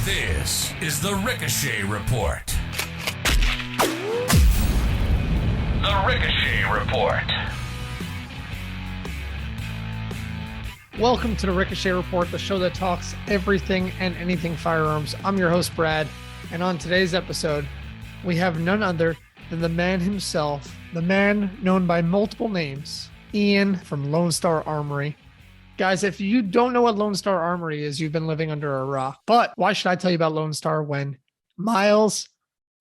This is the Ricochet Report. The Ricochet Report. Welcome to the Ricochet Report, the show that talks everything and anything firearms. I'm your host, Brad, and on today's episode, we have none other than the man himself, the man known by multiple names, Ian from Lone Star Armory. Guys, if you don't know what Lone Star Armory is, you've been living under a rock. But why should I tell you about Lone Star when Miles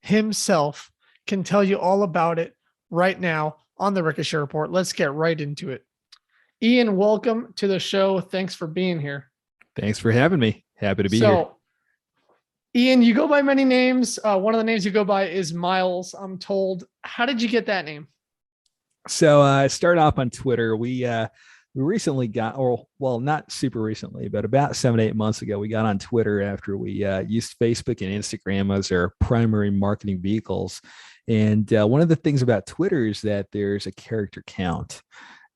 himself can tell you all about it right now on the Ricochet Report? Let's get right into it. Ian, welcome to the show. Thanks for being here. Thanks for having me. Happy to be here. Ian, you go by many names. One of the names you go by is Miles, I'm told. How did you get that name? So I started off on Twitter. We recently got, or well, not super recently, but about 7-8 months ago, we got on Twitter after we used Facebook and Instagram as our primary marketing vehicles. And one of the things about Twitter is that there's a character count.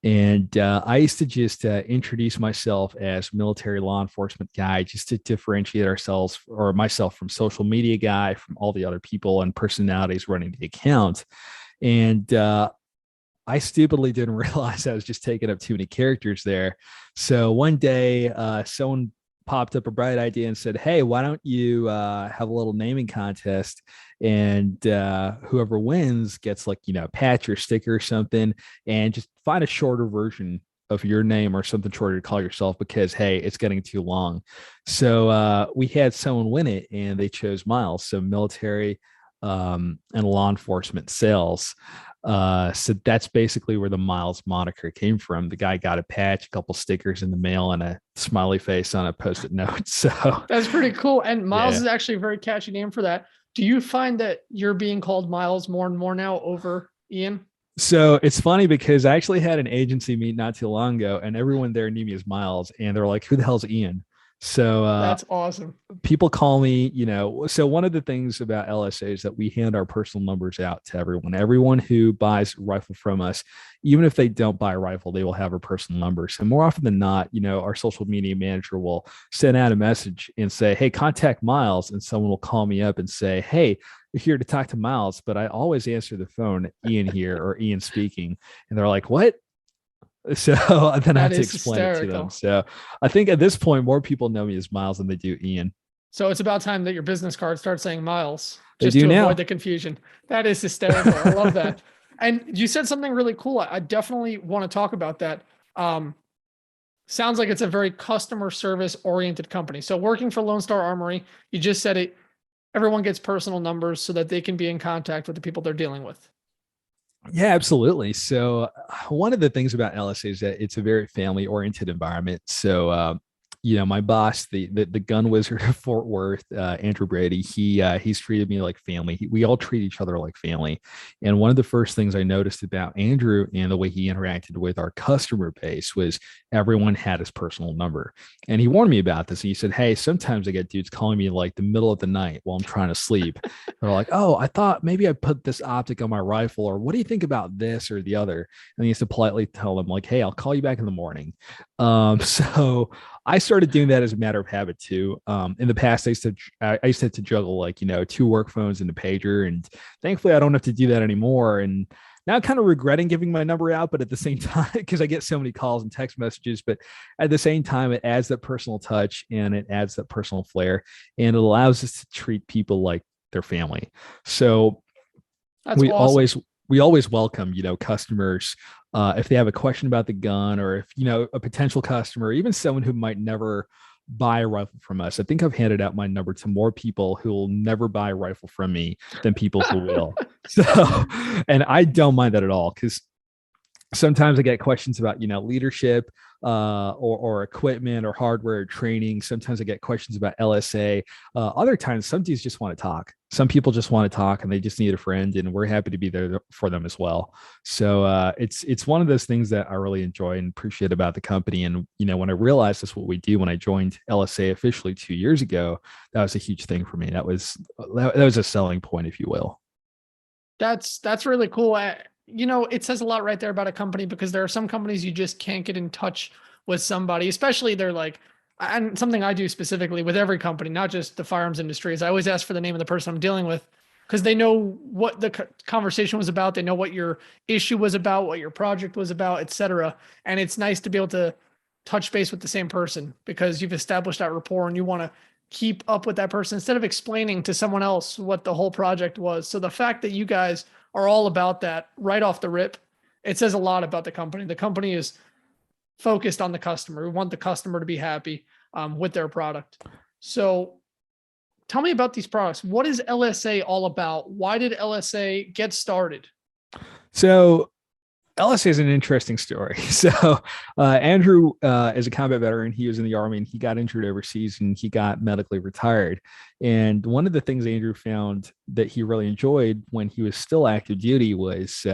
And I used to just introduce myself as military law enforcement guy, just to differentiate ourselves or myself from social media guy, from all the other people and personalities running the account. And I stupidly didn't realize I was just taking up too many characters there. So one day, someone popped up a bright idea and said, "Hey, why don't you have a little naming contest, and whoever wins gets a patch or sticker or something, and just find a shorter version of your name or something shorter to call yourself because, hey, it's getting too long." So we had someone win it, and they chose Miles. So military and law enforcement sales. So that's basically where the Miles moniker came from. The guy got a patch, a couple stickers in the mail, and a smiley face on a Post-it note. So that's pretty cool. And Miles is actually a very catchy name for that. Do you find that you're being called Miles more and more now over Ian? So it's funny because I actually had an agency meet not too long ago, and everyone there knew me as Miles, and they're like, "Who the hell's Ian?" So that's awesome. People call me, so one of the things about LSA is that we hand our personal numbers out to everyone who buys a rifle from us. Even if they don't buy a rifle, they will have our personal numbers. And more often than not, our social media manager will send out a message and say, "Hey, contact Miles." And someone will call me up and say, "Hey, you're here to talk to Miles." But I always answer the phone, "Ian here," or "Ian speaking." And they're like, "What?" So then I have to explain it to them. So I think at this point, more people know me as Miles than they do Ian. So it's about time that your business card starts saying Miles, just to avoid the confusion. That is hysterical. I love that. And you said something really cool. I definitely want to talk about that. Sounds like it's a very customer service oriented company. So working for Lone Star Armory, you just said it, everyone gets personal numbers so that they can be in contact with the people they're dealing with. Yeah, absolutely. So one of the things about LSA is that it's a very family-oriented environment. So, my boss, the gun wizard of Fort Worth, Andrew Brady, he's treated me like family. We all treat each other like family. And one of the first things I noticed about Andrew and the way he interacted with our customer base was everyone had his personal number. And he warned me about this. He said, "Hey, sometimes I get dudes calling me like the middle of the night while I'm trying to sleep. They're like, 'Oh, I thought maybe I put this optic on my rifle,' or 'What do you think about this or the other?' And he used to politely tell them like, 'Hey, I'll call you back in the morning.'" So I started doing that as a matter of habit too. In the past, I used to have to juggle 2 work phones and a pager, and thankfully I don't have to do that anymore. And now I'm kind of regretting giving my number out, but at the same time, because I get so many calls and text messages, but at the same time, it adds that personal touch and it adds that personal flair, and it allows us to treat people like their family. So that's awesome. We always welcome, customers, if they have a question about the gun, or if, a potential customer, even someone who might never buy a rifle from us. I think I've handed out my number to more people who will never buy a rifle from me than people who will. So, and I don't mind that at all, because sometimes I get questions about, leadership, or equipment or hardware or training. Sometimes I get questions about LSA. Other times, some dudes just want to talk. Some people just want to talk and they just need a friend, and we're happy to be there for them as well. So it's one of those things that I really enjoy and appreciate about the company. And when I realized that's what we do, when I joined LSA officially 2 years ago, that was a huge thing for me. That was a selling point, if you will. That's really cool. It says a lot right there about a company, because there are some companies you just can't get in touch with somebody, especially they're like and something I do specifically with every company, not just the firearms industry, is I always ask for the name of the person I'm dealing with because they know what the conversation was about. They know what your issue was about, what your project was about, etc. And it's nice to be able to touch base with the same person because you've established that rapport and you want to keep up with that person instead of explaining to someone else what the whole project was. So the fact that you guys are all about that right off the rip, it says a lot about the company. The company is focused on the customer. We want the customer to be happy with their product. So tell me about these products. What is LSA all about? Why did LSA get started? So LSA is an interesting story. So Andrew is a combat veteran. He was in the Army and he got injured overseas and he got medically retired. And one of the things Andrew found that he really enjoyed when he was still active duty was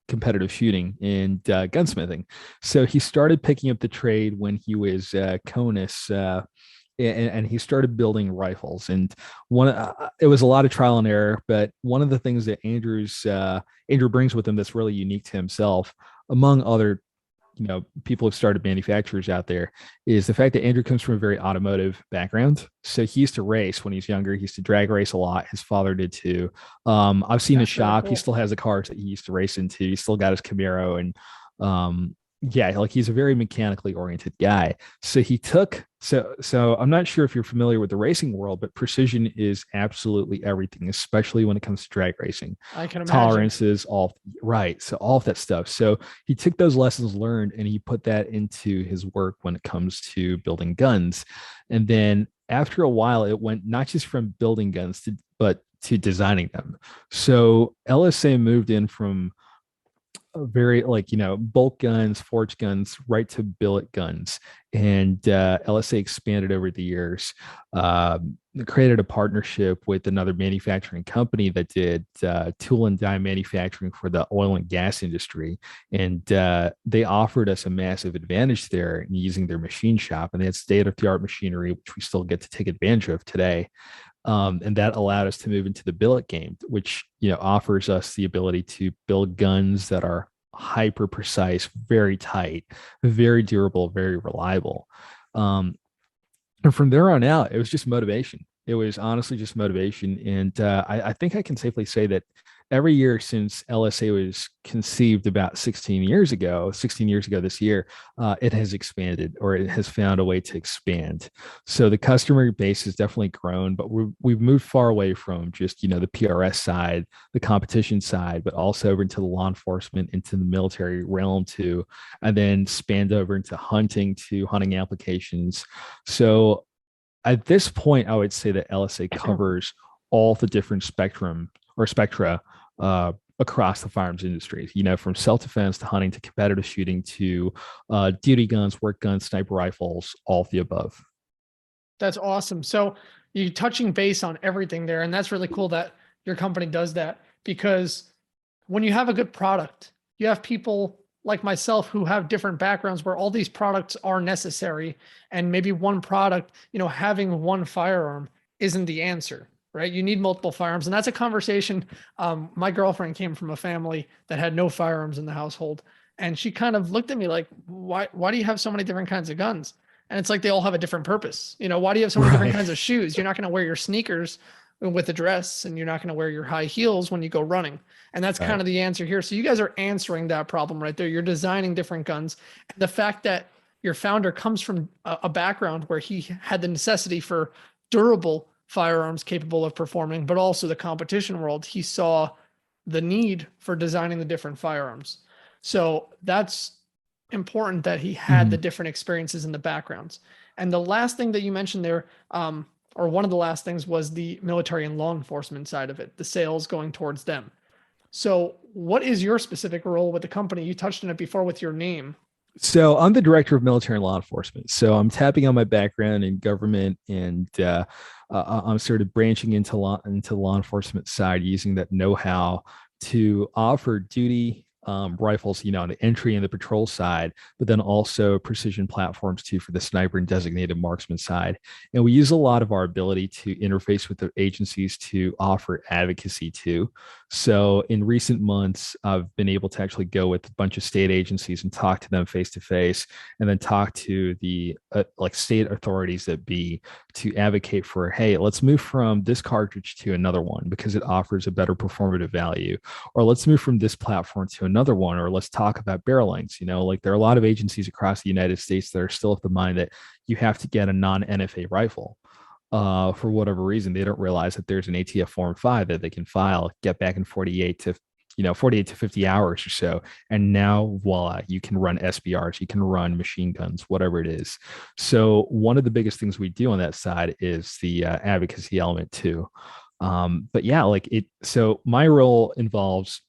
competitive shooting and gunsmithing. So he started picking up the trade when he was CONUS, and he started building rifles. And it was a lot of trial and error. But one of the things that Andrew brings with him that's really unique to himself, among other people who've started manufacturers out there, is the fact that Andrew comes from a very automotive background. So he used to race when he's younger. He used to drag race a lot. His father did too. I've seen his shop. Cool. He still has the cars that he used to race into. He still got his Camaro, and like he's a very mechanically oriented guy. So he took so I'm not sure if you're familiar with the racing world, but precision is absolutely everything, especially when it comes to drag racing. I can imagine. Tolerances, all right. So all of that stuff. So he took those lessons learned and he put that into his work when it comes to building guns. And then after a while, it went not just from building guns but to designing them. So LSA moved in from very bolt guns, forged guns, right to billet guns. And LSA expanded over the years, created a partnership with another manufacturing company that did tool and die manufacturing for the oil and gas industry. And they offered us a massive advantage there in using their machine shop. And they had state-of-the-art machinery, which we still get to take advantage of today. And that allowed us to move into the billet game, which offers us the ability to build guns that are hyper precise, very tight, very durable, very reliable. And from there on out, it was just motivation. It was honestly just motivation. And I think I can safely say that every year since LSA was conceived about 16 years ago this year, it has expanded, or it has found a way to expand. So the customer base has definitely grown, but we've moved far away from just, the PRS side, the competition side, but also over into the law enforcement, into the military realm too, and then spanned over into hunting applications. So at this point, I would say that LSA covers all the different spectra across the firearms industry, from self-defense to hunting to competitive shooting to duty guns, work guns, sniper rifles, all of the above. That's awesome. So you're touching base on everything there. And that's really cool that your company does that, because when you have a good product, you have people like myself who have different backgrounds where all these products are necessary. And maybe one product, having one firearm isn't the answer. Right? You need multiple firearms. And that's a conversation. My girlfriend came from a family that had no firearms in the household. And she kind of looked at me like, why do you have so many different kinds of guns? And it's like, they all have a different purpose. Why do you have so many different kinds of shoes? You're not going to wear your sneakers with a dress, and you're not going to wear your high heels when you go running. And that's kind of the answer here. So you guys are answering that problem right there. You're designing different guns. And the fact that your founder comes from a background where he had the necessity for durable firearms capable of performing, but also the competition world, he saw the need for designing the different firearms. So that's important that he had the different experiences in the backgrounds. And the last thing that you mentioned there, or one of the last things, was the military and law enforcement side of it, the sales going towards them. So what is your specific role with the company? You touched on it before with your name. So I'm the director of military and law enforcement. So I'm tapping on my background in government, and I'm sort of branching into law enforcement side, using that know-how to offer duty rifles, on the entry and the patrol side, but then also precision platforms too for the sniper and designated marksman side. And we use a lot of our ability to interface with the agencies to offer advocacy too. So in recent months, I've been able to actually go with a bunch of state agencies and talk to them face to face, and then talk to the like state authorities that be to advocate for, hey, let's move from this cartridge to another one because it offers a better performative value, or let's move from this platform to another one, or let's talk about barrel lengths. Like there are a lot of agencies across the United States that are still of the mind that you have to get a non-NFA rifle. For whatever reason, they don't realize that there's an ATF Form 5 that they can file, get back in 48 to 50 hours or so. And now, voila, you can run SBRs, you can run machine guns, whatever it is. So one of the biggest things we do on that side is the advocacy element too. But yeah, so my role involves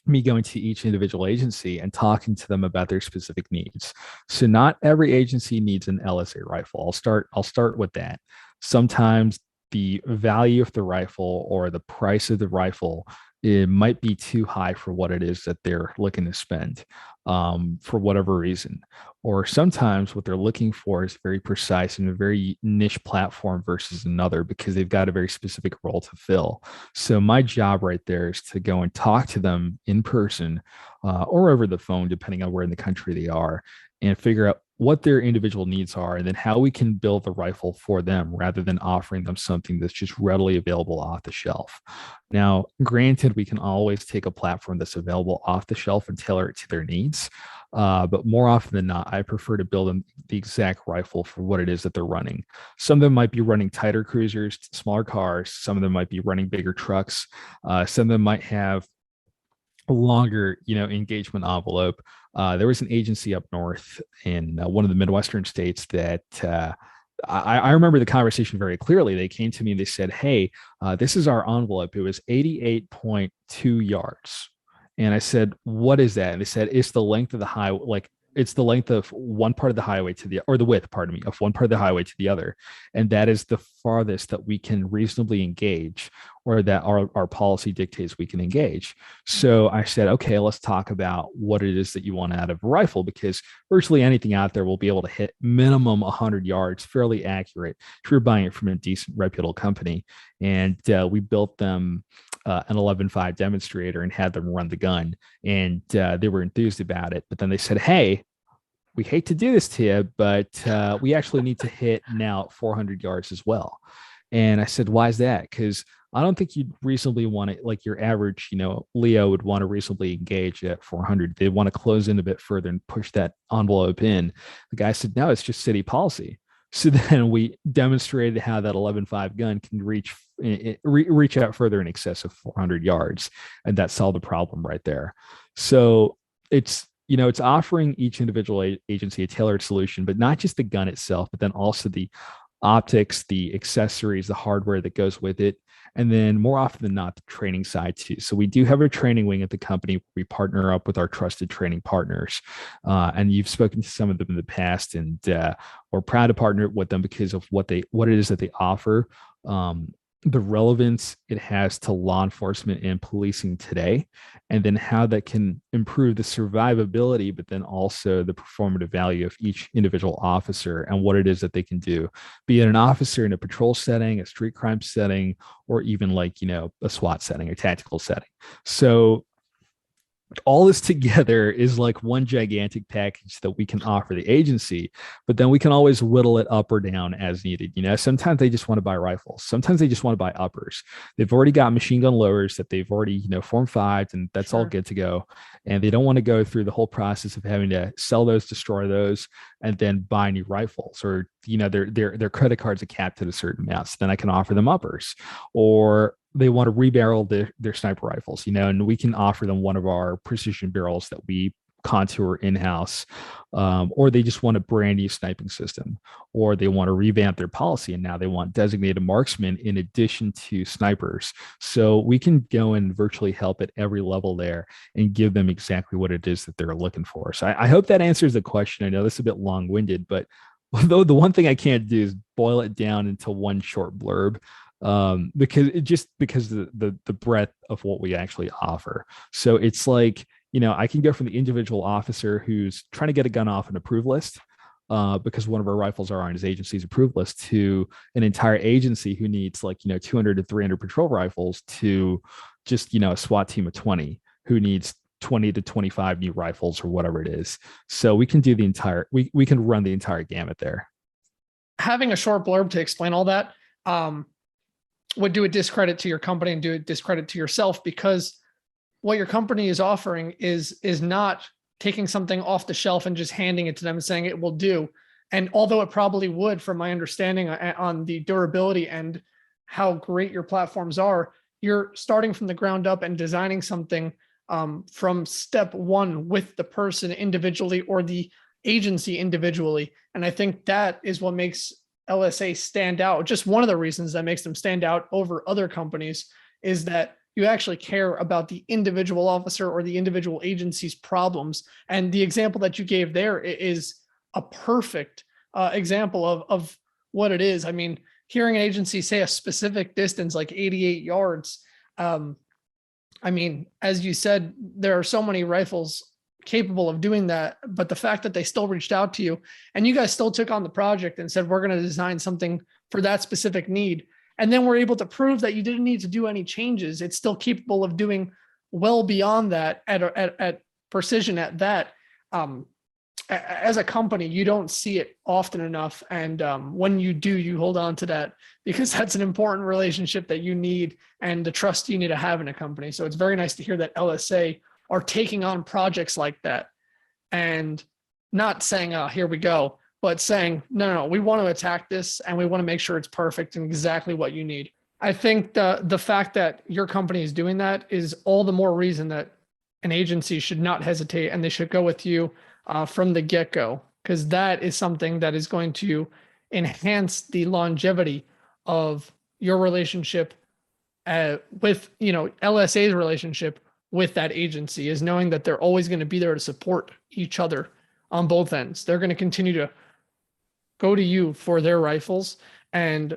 me going to each individual agency and talking to them about their specific needs. So not every agency needs an LSA rifle. I'll start with that. Sometimes the value of the rifle or the price of the rifle, it might be too high for what it is that they're looking to spend, for whatever reason. Or sometimes what they're looking for is very precise and a very niche platform versus another because they've got a very specific role to fill. So my job right there is to go and talk to them in person, or over the phone, depending on where in the country they are, and figure out what their individual needs are, and then how we can build the rifle for them rather than offering them something that's just readily available off the shelf. Now, granted, we can always take a platform that's available off the shelf and tailor it to their needs. But more often than not, I prefer to build them the exact rifle for what it is that they're running. Some of them might be running tighter cruisers, smaller cars. Some of them might be running bigger trucks. Some of them might have a longer, engagement envelope. There was an agency up north in one of the Midwestern states that I remember the conversation very clearly. They came to me and they said, hey, this is our envelope. It was 88.2 yards. And I said, what is that? And they said, it's the length of the highway, it's the length of one part of the highway or the width, pardon me, of one part of the highway to the other. And that is the farthest that we can reasonably engage, or that our policy dictates we can engage. So I said, okay, let's talk about what it is that you want out of a rifle, because virtually anything out there will be able to hit minimum 100 yards, fairly accurate, if you're buying it from a decent, reputable company. And we built them an 11.5 demonstrator and had them run the gun, and they were enthused about it. But then they said, hey, we hate to do this to you, but we actually need to hit now 400 yards as well. And I said, why is that? Because I don't think you'd reasonably want to, like your average, Leo would want to reasonably engage at 400. They want to close in a bit further and push that envelope in. The guy said, no, it's just city policy. So then we demonstrated how that 11.5 gun can reach out further in excess of 400 yards. And that solved the problem right there. So it's offering each individual agency a tailored solution, but not just the gun itself, but then also the optics, the accessories, the hardware that goes with it. And then more often than not, the training side too. So we do have a training wing at the company. We partner up with our trusted training partners. And you've spoken to some of them in the past, and we're proud to partner with them because of what it is that they offer. The relevance it has to law enforcement and policing today, and then how that can improve the survivability, but then also the performative value of each individual officer and what it is that they can do, be it an officer in a patrol setting, a street crime setting, or even a SWAT setting, a tactical setting. So all this together is like one gigantic package that we can offer the agency, but then we can always whittle it up or down as needed. Sometimes they just want to buy rifles. Sometimes they just want to buy uppers. They've already got machine gun lowers that they've already, Form 5'd, and that's all good to go. And they don't want to go through the whole process of having to sell those, destroy those, and then buy new rifles, or, their credit cards are capped at a certain amount. So then I can offer them uppers, or they want to rebarrel their sniper rifles, and we can offer them one of our precision barrels that we contour in-house, or they just want a brand new sniping system, or they want to revamp their policy and now they want designated marksmen in addition to snipers. So we can go and virtually help at every level there and give them exactly what it is that they're looking for. So I hope that answers the question. I know this is a bit long-winded, but though the one thing I can't do is boil it down into one short blurb, because the breadth of what we actually offer. So it's like, I can go from the individual officer who's trying to get a gun off an approved list, because one of our rifles are on his agency's approved list, to an entire agency who needs 200 to 300 patrol rifles, to just, a SWAT team of 20 who needs 20 to 25 new rifles or whatever it is. So we can do we can run the entire gamut there. Having a short blurb to explain all that would do a discredit to your company and do a discredit to yourself, because what your company is offering is not taking something off the shelf and just handing it to them and saying it will do. And although it probably would, from my understanding on the durability and how great your platforms are, you're starting from the ground up and designing something from step one with the person individually or the agency individually. And I think that is what makes LSA stand out. Just one of the reasons that makes them stand out over other companies is that you actually care about the individual officer or the individual agency's problems. And the example that you gave there is a perfect example of what it is. I mean, hearing an agency say a specific distance, like 88 yards, I mean, as you said, there are so many rifles capable of doing that, but the fact that they still reached out to you and you guys still took on the project and said, we're going to design something for that specific need. And then we're able to prove that you didn't need to do any changes. It's still capable of doing well beyond that at precision at that. As a company, you don't see it often enough. And when you do, you hold on to that, because that's an important relationship that you need and the trust you need to have in a company. So it's very nice to hear that LSA are taking on projects like that and not saying, oh, here we go, but saying, no, we want to attack this and we want to make sure it's perfect and exactly what you need. I think the fact that your company is doing that is all the more reason that an agency should not hesitate and they should go with you from the get-go, because that is something that is going to enhance the longevity of your relationship with, LSA's relationship with that agency, is knowing that they're always going to be there to support each other on both ends. They're going to continue to go to you for their rifles, and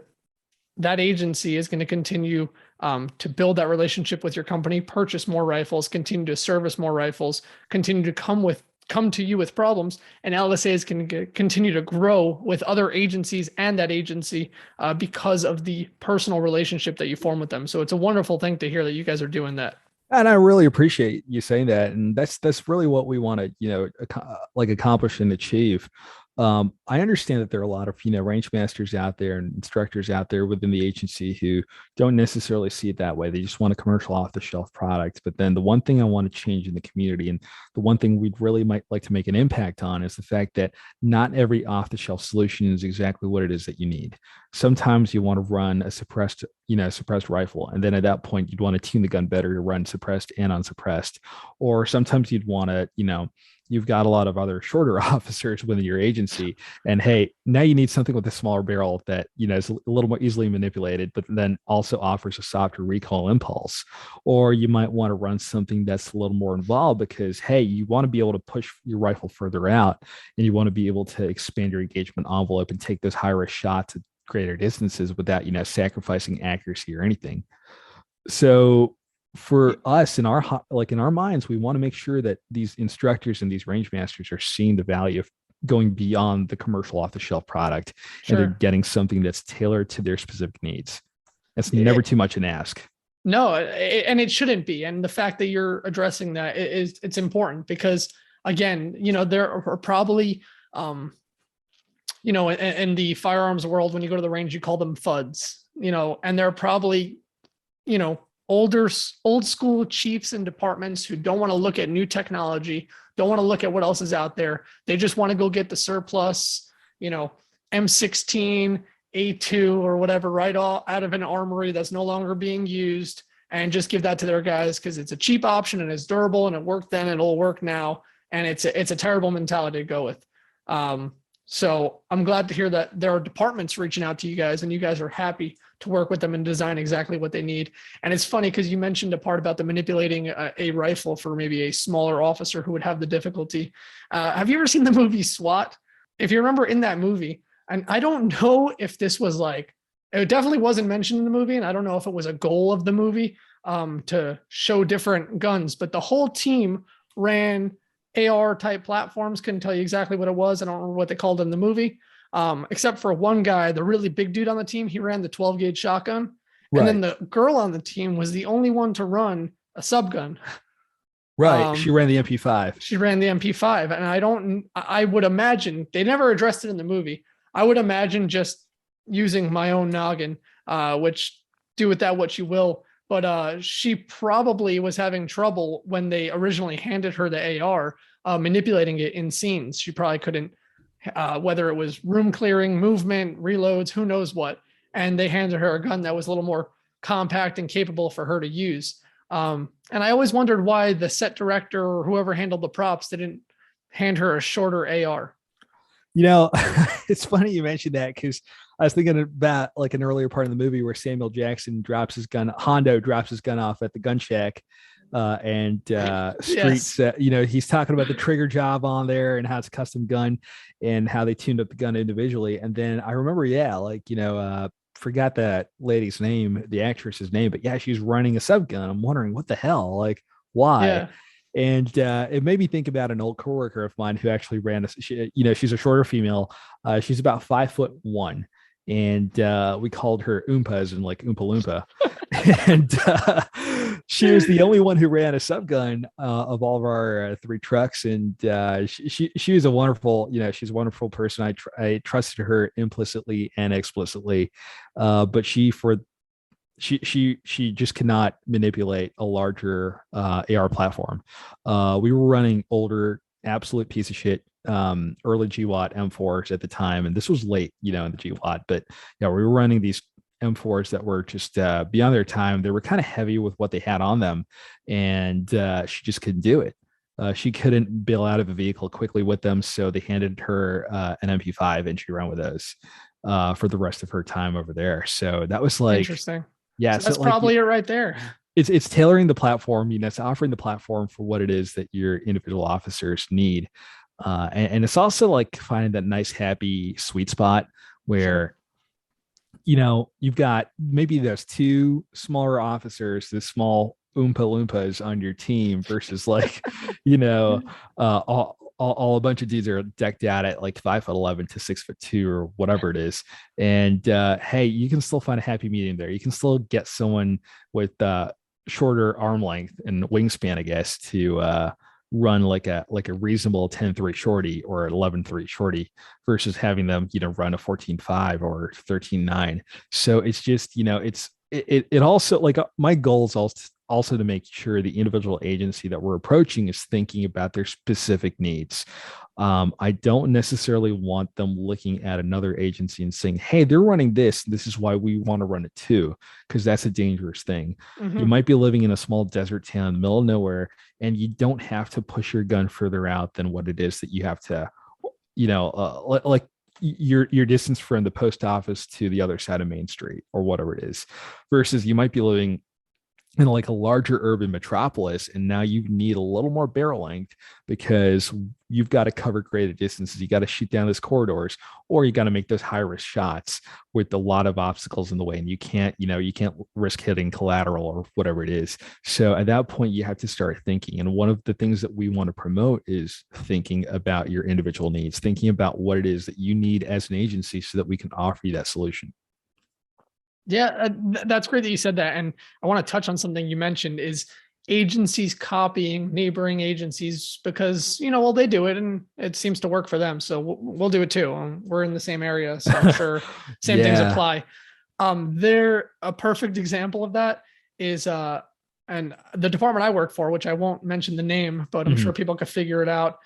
that agency is going to continue to build that relationship with your company, purchase more rifles, continue to service more rifles, continue to come to you with problems, and LSAs can continue to grow with other agencies and that agency because of the personal relationship that you form with them. So it's a wonderful thing to hear that you guys are doing that. And I really appreciate you saying that. And that's really what we want to, accomplish and achieve. I understand that there are a lot of, range masters out there and instructors out there within the agency who don't necessarily see it that way. They just want a commercial off the shelf product. But then the one thing I want to change in the community, and the one thing we'd really might like to make an impact on, is the fact that not every off the shelf solution is exactly what it is that you need. Sometimes you want to run a suppressed rifle. And then at that point, you'd want to tune the gun better to run suppressed and unsuppressed. Or sometimes you'd want to, you've got a lot of other shorter officers within your agency, and hey, now you need something with a smaller barrel that is a little more easily manipulated, but then also offers a softer recoil impulse. Or you might want to run something that's a little more involved because, hey, you want to be able to push your rifle further out, and you want to be able to expand your engagement envelope and take those high risk shots at greater distances without sacrificing accuracy or anything. So for us, in our minds, we want to make sure that these instructors and these range masters are seeing the value of going beyond the commercial off the shelf product. Sure. And they're getting something that's tailored to their specific needs. That's never too much an ask. No, and it shouldn't be. And the fact that you're addressing that it's important, because again, there are probably, in the firearms world, when you go to the range, you call them FUDs, and there are probably, old school chiefs and departments who don't want to look at new technology, don't want to look at what else is out there. They just want to go get the surplus, M16, A2 or whatever, right out of an armory that's no longer being used, and just give that to their guys because it's a cheap option and it's durable and it worked then and it'll work now. And it's a terrible mentality to go with. So I'm glad to hear that there are departments reaching out to you guys and you guys are happy to work with them and design exactly what they need. And it's funny because you mentioned a part about the manipulating a rifle for maybe a smaller officer who would have the difficulty. Have you ever seen the movie SWAT? If you remember in that movie, and I don't know if this was it definitely wasn't mentioned in the movie, and I don't know if it was a goal of the movie to show different guns, but the whole team ran AR type platforms. Couldn't tell you exactly what it was. I don't remember what they called it in the movie. Except for one guy, the really big dude on the team, he ran the 12 gauge shotgun. Right. And then the girl on the team was the only one to run a subgun. Right. She ran the MP5. She ran the MP5. And I would imagine they never addressed it in the movie. I would imagine just using my own noggin, which do with that what you will. But she probably was having trouble when they originally handed her the AR, manipulating it in scenes. She probably couldn't, whether it was room clearing, movement, reloads, who knows what. And they handed her a gun that was a little more compact and capable for her to use. And I always wondered why the set director or whoever handled the props didn't hand her a shorter AR. It's funny you mentioned that, because I was thinking about like an earlier part of the movie where Samuel Jackson drops his gun, Hondo drops his gun off at the gun shack. Streets, yes. He's talking about the trigger job on there and how it's a custom gun and how they tuned up the gun individually. And then I remember, forgot that lady's name, the actress's name, but yeah, she's running a subgun. I'm wondering what the hell, like why? Yeah. And it made me think about an old coworker of mine who actually ran she's a shorter female. She's about 5'1", and we called her Oompas and like Oompa Loompa. And she was the only one who ran a subgun of all of our 3 trucks. And she was a wonderful, she's a wonderful person. I trusted her implicitly and explicitly, but she just cannot manipulate a larger AR platform. We were running older, absolute piece of shit, early GWAT M4s at the time, and this was late, in the GWAT. But we were running these M4s that were just beyond their time. They were kind of heavy with what they had on them, and she just couldn't do it. She couldn't bail out of a vehicle quickly with them, so they handed her an MP5, and she ran with those for the rest of her time over there. So that was like interesting. Yeah, so that's probably it right there. It's tailoring the platform. It's offering the platform for what it is that your individual officers need, and it's also like finding that nice, happy, sweet spot where, you've got maybe those 2 smaller officers, the small Oompa Loompas on your team versus like, all a bunch of dudes are decked out at like 5'11" to 6'2" or whatever it is. And hey, you can still find a happy medium there. You can still get someone with shorter arm length and wingspan, I guess, to run like a reasonable 10-3 shorty or 11-3 shorty versus having them, run a 14-5 or 13-9. So it's just, it also, like, my goal is also to make sure the individual agency that we're approaching is thinking about their specific needs. I don't necessarily want them looking at another agency and saying, hey, they're running this is why we want to run it too, because that's a dangerous thing. Mm-hmm. You might be living in a small desert town in the middle of nowhere, and you don't have to push your gun further out than what it is that you have to, like your distance from the post office to the other side of Main Street or whatever it is, versus you might be living in like a larger urban metropolis, and now you need a little more barrel length because you've got to cover greater distances. You got to shoot down those corridors, or you got to make those high risk shots with a lot of obstacles in the way, and you can't risk hitting collateral or whatever it is. So at that point, you have to start thinking. And one of the things that we want to promote is thinking about your individual needs, thinking about what it is that you need as an agency so that we can offer you that solution. Yeah, that's great that you said that. And I want to touch on something you mentioned is agencies copying neighboring agencies because, well, they do it and it seems to work for them. So we'll do it too. We're in the same area, so I'm sure same things apply. They're a perfect example of that is, and the department I work for, which I won't mention the name, but I'm sure people could figure it out,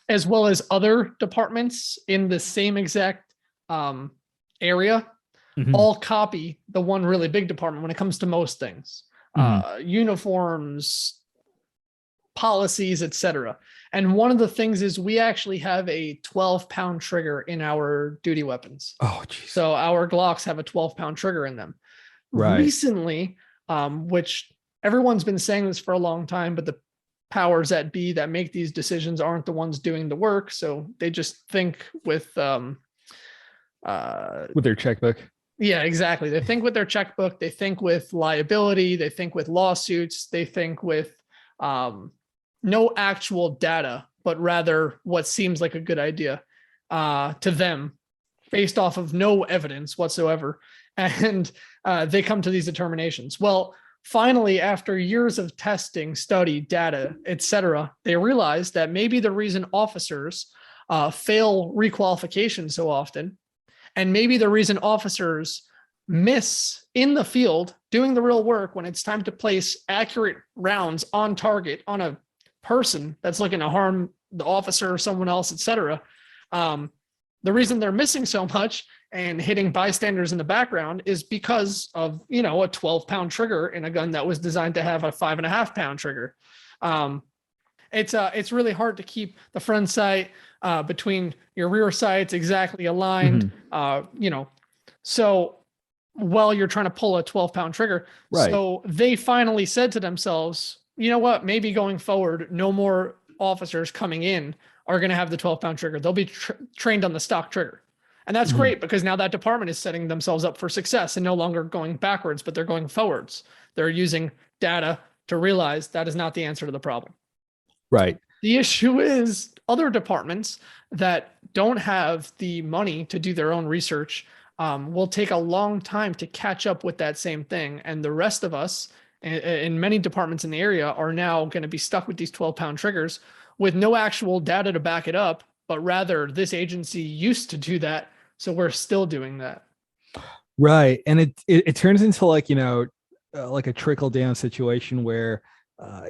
as well as other departments in the same exact area. All copy the one really big department when it comes to most things, uniforms, policies, etc. And one of the things is we actually have a 12-pound trigger in our duty weapons. Oh, geez. So our Glocks have a 12-pound trigger in them. Right. Recently, which everyone's been saying this for a long time, but the powers that be that make these decisions aren't the ones doing the work. So they just think with their checkbook. Yeah, exactly. They think with their checkbook, they think with liability, they think with lawsuits, they think with, no actual data, but rather what seems like a good idea to them based off of no evidence whatsoever. And they come to these determinations. Well, finally, after years of testing, study, data, etc., they realized that maybe the reason officers fail requalification so often, and maybe the reason officers miss in the field doing the real work when it's time to place accurate rounds on target on a person that's looking to harm the officer or someone else, etc. The reason they're missing so much and hitting bystanders in the background is because of, a 12-pound trigger in a gun that was designed to have a 5.5-pound trigger. It's really hard to keep the front sight between your rear sights exactly aligned. So while you're trying to pull a 12-pound trigger. Right. So they finally said to themselves, you know what, maybe going forward, no more officers coming in are going to have the 12-pound trigger. They'll be trained on the stock trigger. And that's great, because now that department is setting themselves up for success and no longer going backwards, but they're going forwards. They're using data to realize that is not the answer to the problem. Right. The issue is other departments that don't have the money to do their own research will take a long time to catch up with that same thing. And the rest of us in many departments in the area are now going to be stuck with these 12-pound triggers with no actual data to back it up, but rather this agency used to do that, so we're still doing that. Right. And it turns into like a trickle down situation where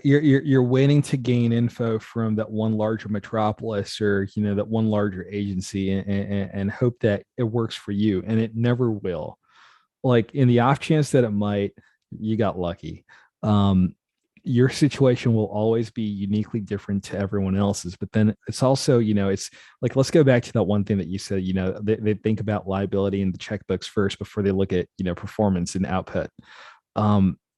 you're waiting to gain info from that one larger metropolis or that one larger agency and hope that it works for you, and it never will. Like, in the off chance that it might, you got lucky. Your situation will always be uniquely different to everyone else's. But then it's also, it's like, let's go back to that one thing that you said, they think about liability in the checkbooks first before they look at, performance and output.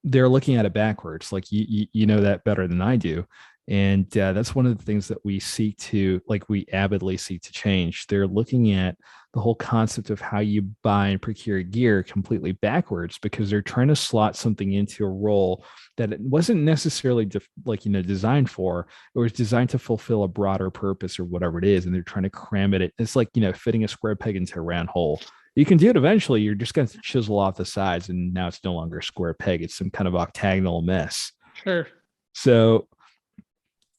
They're looking at it backwards. Like, you know that better than I do. And that's one of the things that we avidly seek to change. They're looking at the whole concept of how you buy and procure gear completely backwards, because they're trying to slot something into a role that it wasn't necessarily designed for. It was designed to fulfill a broader purpose or whatever it is. And they're trying to cram it. It's like, fitting a square peg into a round hole. You can do it eventually. You're just going to chisel off the sides, and now it's no longer a square peg. It's some kind of octagonal mess. Sure. So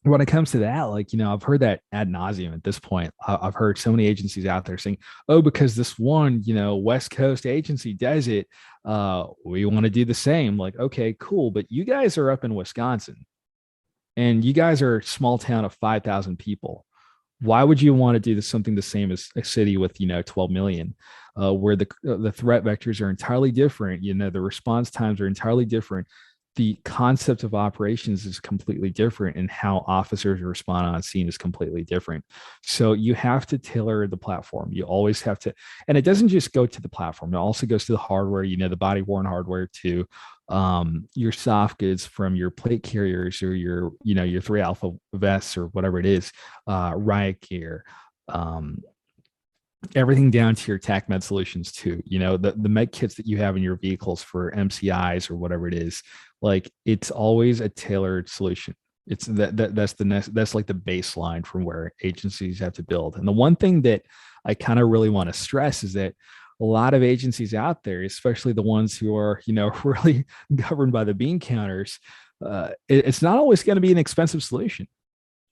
when it comes to that, I've heard that ad nauseum at this point. I've heard so many agencies out there saying, oh, because this one, West Coast agency does it, we want to do the same. Like, okay, cool. But you guys are up in Wisconsin, and you guys are a small town of 5,000 people. Why would you want to do something the same as a city with 12 million, where the threat vectors are entirely different? The response times are entirely different. The concept of operations is completely different, and how officers respond on scene is completely different. So you have to tailor the platform. You always have to, and it doesn't just go to the platform. It also goes to the hardware, the body worn hardware, to your soft goods from your plate carriers or your 3 Alpha vests or whatever it is, riot gear, everything down to your TAC med solutions too. The med kits that you have in your vehicles for MCIs or whatever it is. Like, it's always a tailored solution. It's that's like the baseline from where agencies have to build. And the one thing that I kind of really want to stress is that a lot of agencies out there, especially the ones who are, really governed by the bean counters, it's not always going to be an expensive solution.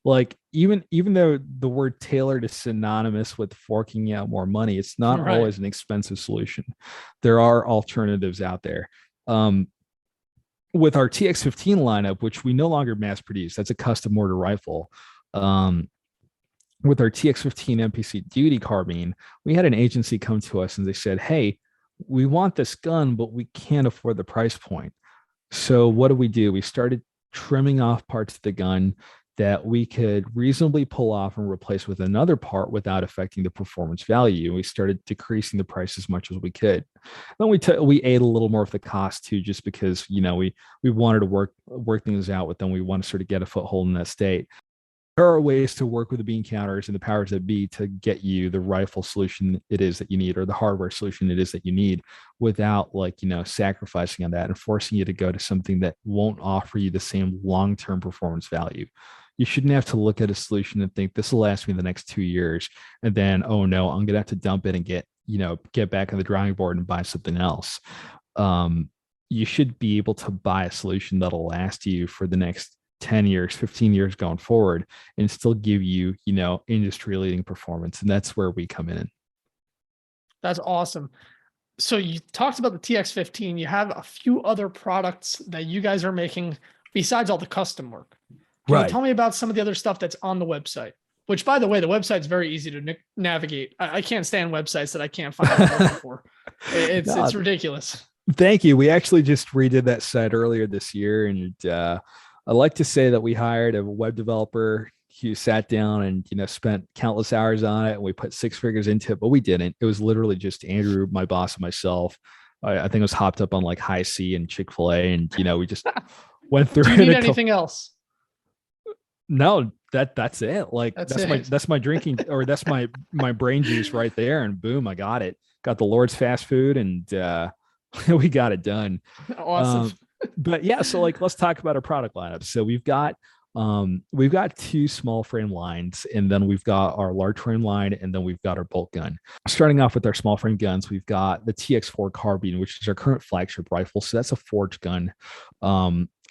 Like, even though the word tailored is synonymous with forking out more money, it's not always an expensive solution. There are alternatives out there. With our TX15 lineup, which we no longer mass produce, that's a custom mortar rifle. With our TX15 MPC duty carbine, we had an agency come to us and they said, hey, we want this gun, but we can't afford the price point. So what do? We started trimming off parts of the gun that we could reasonably pull off and replace with another part without affecting the performance value. We started decreasing the price as much as we could. Then we ate a little more of the cost too, just because, we wanted to work things out with them. We want to sort of get a foothold in that state. There are ways to work with the bean counters and the powers that be to get you the rifle solution it is that you need, or the hardware solution it is that you need, without sacrificing on that and forcing you to go to something that won't offer you the same long-term performance value. You shouldn't have to look at a solution and think this will last me the next 2 years. And then, oh no, I'm going to have to dump it and get back on the drawing board and buy something else. You should be able to buy a solution that'll last you for the next 10 years, 15 years going forward and still give you, industry leading performance. And that's where we come in. That's awesome. So you talked about the TX15. You have a few other products that you guys are making besides all the custom work. Can you tell me about some of the other stuff that's on the website? Which, by the way, the website's very easy to navigate. I can't stand websites that I can't find what I'm looking for. It's ridiculous. Thank you. We actually just redid that site earlier this year, and I like to say that we hired a web developer who sat down and spent countless hours on it, and we put 6 figures into it, but we didn't. It was literally just Andrew, my boss, and myself. I think it was hopped up on like High C and Chick-fil-A, and we just went through. Do you need anything else? No, that's it. Like that's my drinking, or that's my brain juice right there, and boom, I got it. Got the Lord's fast food, and we got it done. Awesome. But yeah, so let's talk about our product lineup. So we've got 2 small frame lines, and then we've got our large frame line, and then we've got our bolt gun. Starting off with our small frame guns, we've got the TX4 carbine, which is our current flagship rifle. So that's a forged gun.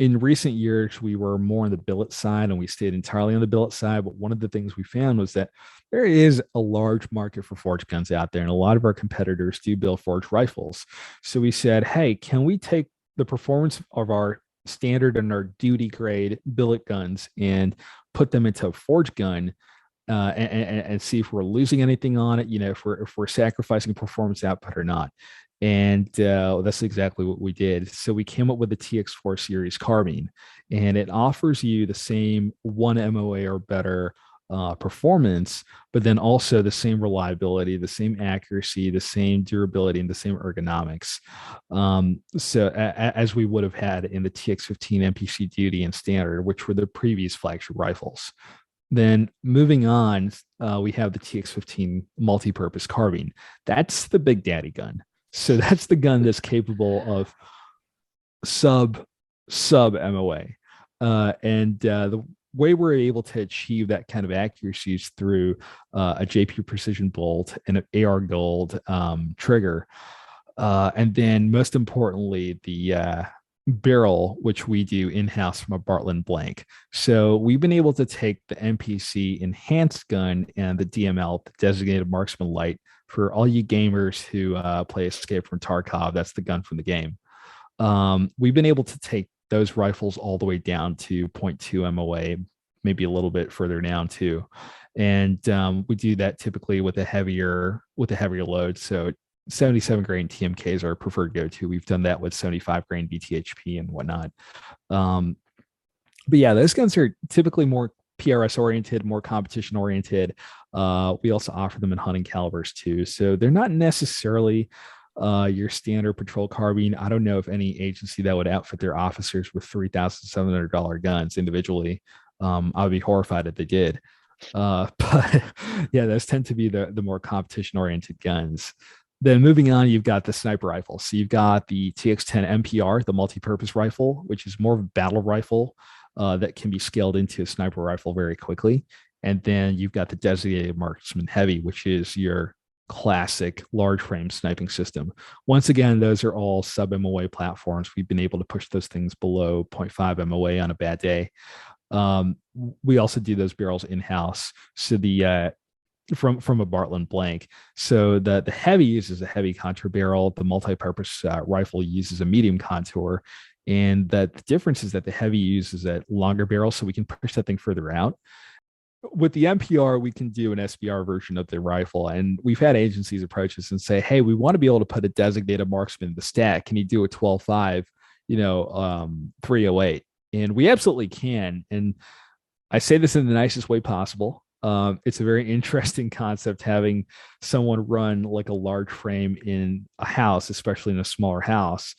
In recent years, we were more on the billet side, and we stayed entirely on the billet side. But one of the things we found was that there is a large market for forged guns out there, and a lot of our competitors do build forged rifles. So we said, hey, can we take the performance of our standard and our duty grade billet guns and put them into a forged gun and see if we're losing anything on it, if we're sacrificing performance output or not. And that's exactly what we did. So we came up with the TX4 series carbine, and it offers you the same 1 MOA or better performance, but then also the same reliability, the same accuracy, the same durability, and the same ergonomics. So as we would have had in the TX15 MPC Duty and Standard, which were the previous flagship rifles. Then moving on, we have the TX15 multi-purpose carbine. That's the big daddy gun. So that's the gun that's capable of sub MOA. The way we're able to achieve that kind of accuracy is through a JP Precision bolt and an AR Gold trigger. And then most importantly, the barrel, which we do in-house from a Bartlett blank. So we've been able to take the MPC enhanced gun and the DML, the designated marksman light, for all you gamers who play Escape from Tarkov. That's the gun from the game. We've been able to take those rifles all the way down to 0.2 MOA, maybe a little bit further down too. And we do that typically with a heavier load. So 77 grain TMKs are our preferred go-to. We've done that with 75 grain BTHP and whatnot. But yeah, those guns are typically more PRS oriented, more competition oriented. We also offer them in hunting calibers too. So they're not necessarily your standard patrol carbine. I don't know if any agency that would outfit their officers with $3,700 guns individually. I would be horrified if they did. But yeah, those tend to be the more competition oriented guns. Then moving on, you've got the sniper rifle. So you've got the TX10 MPR, the multi-purpose rifle, which is more of a battle rifle that can be scaled into a sniper rifle very quickly. And then you've got the designated marksman heavy, which is your classic large frame sniping system. Once again, those are all sub MOA platforms. We've been able to push those things below 0.5 MOA on a bad day. We also do those barrels in-house. So the from a Bartlett blank. So the heavy uses a heavy contour barrel. The multi-purpose rifle uses a medium contour. And that the difference is that the heavy uses a longer barrel, so we can push that thing further out. With the MPR, we can do an SBR version of the rifle. And we've had agencies approach us and say, hey, we want to be able to put a designated marksman in the stack. Can you do a 12.5, 308? And we absolutely can. And I say this in the nicest way possible. It's a very interesting concept having someone run like a large frame in a house, especially in a smaller house.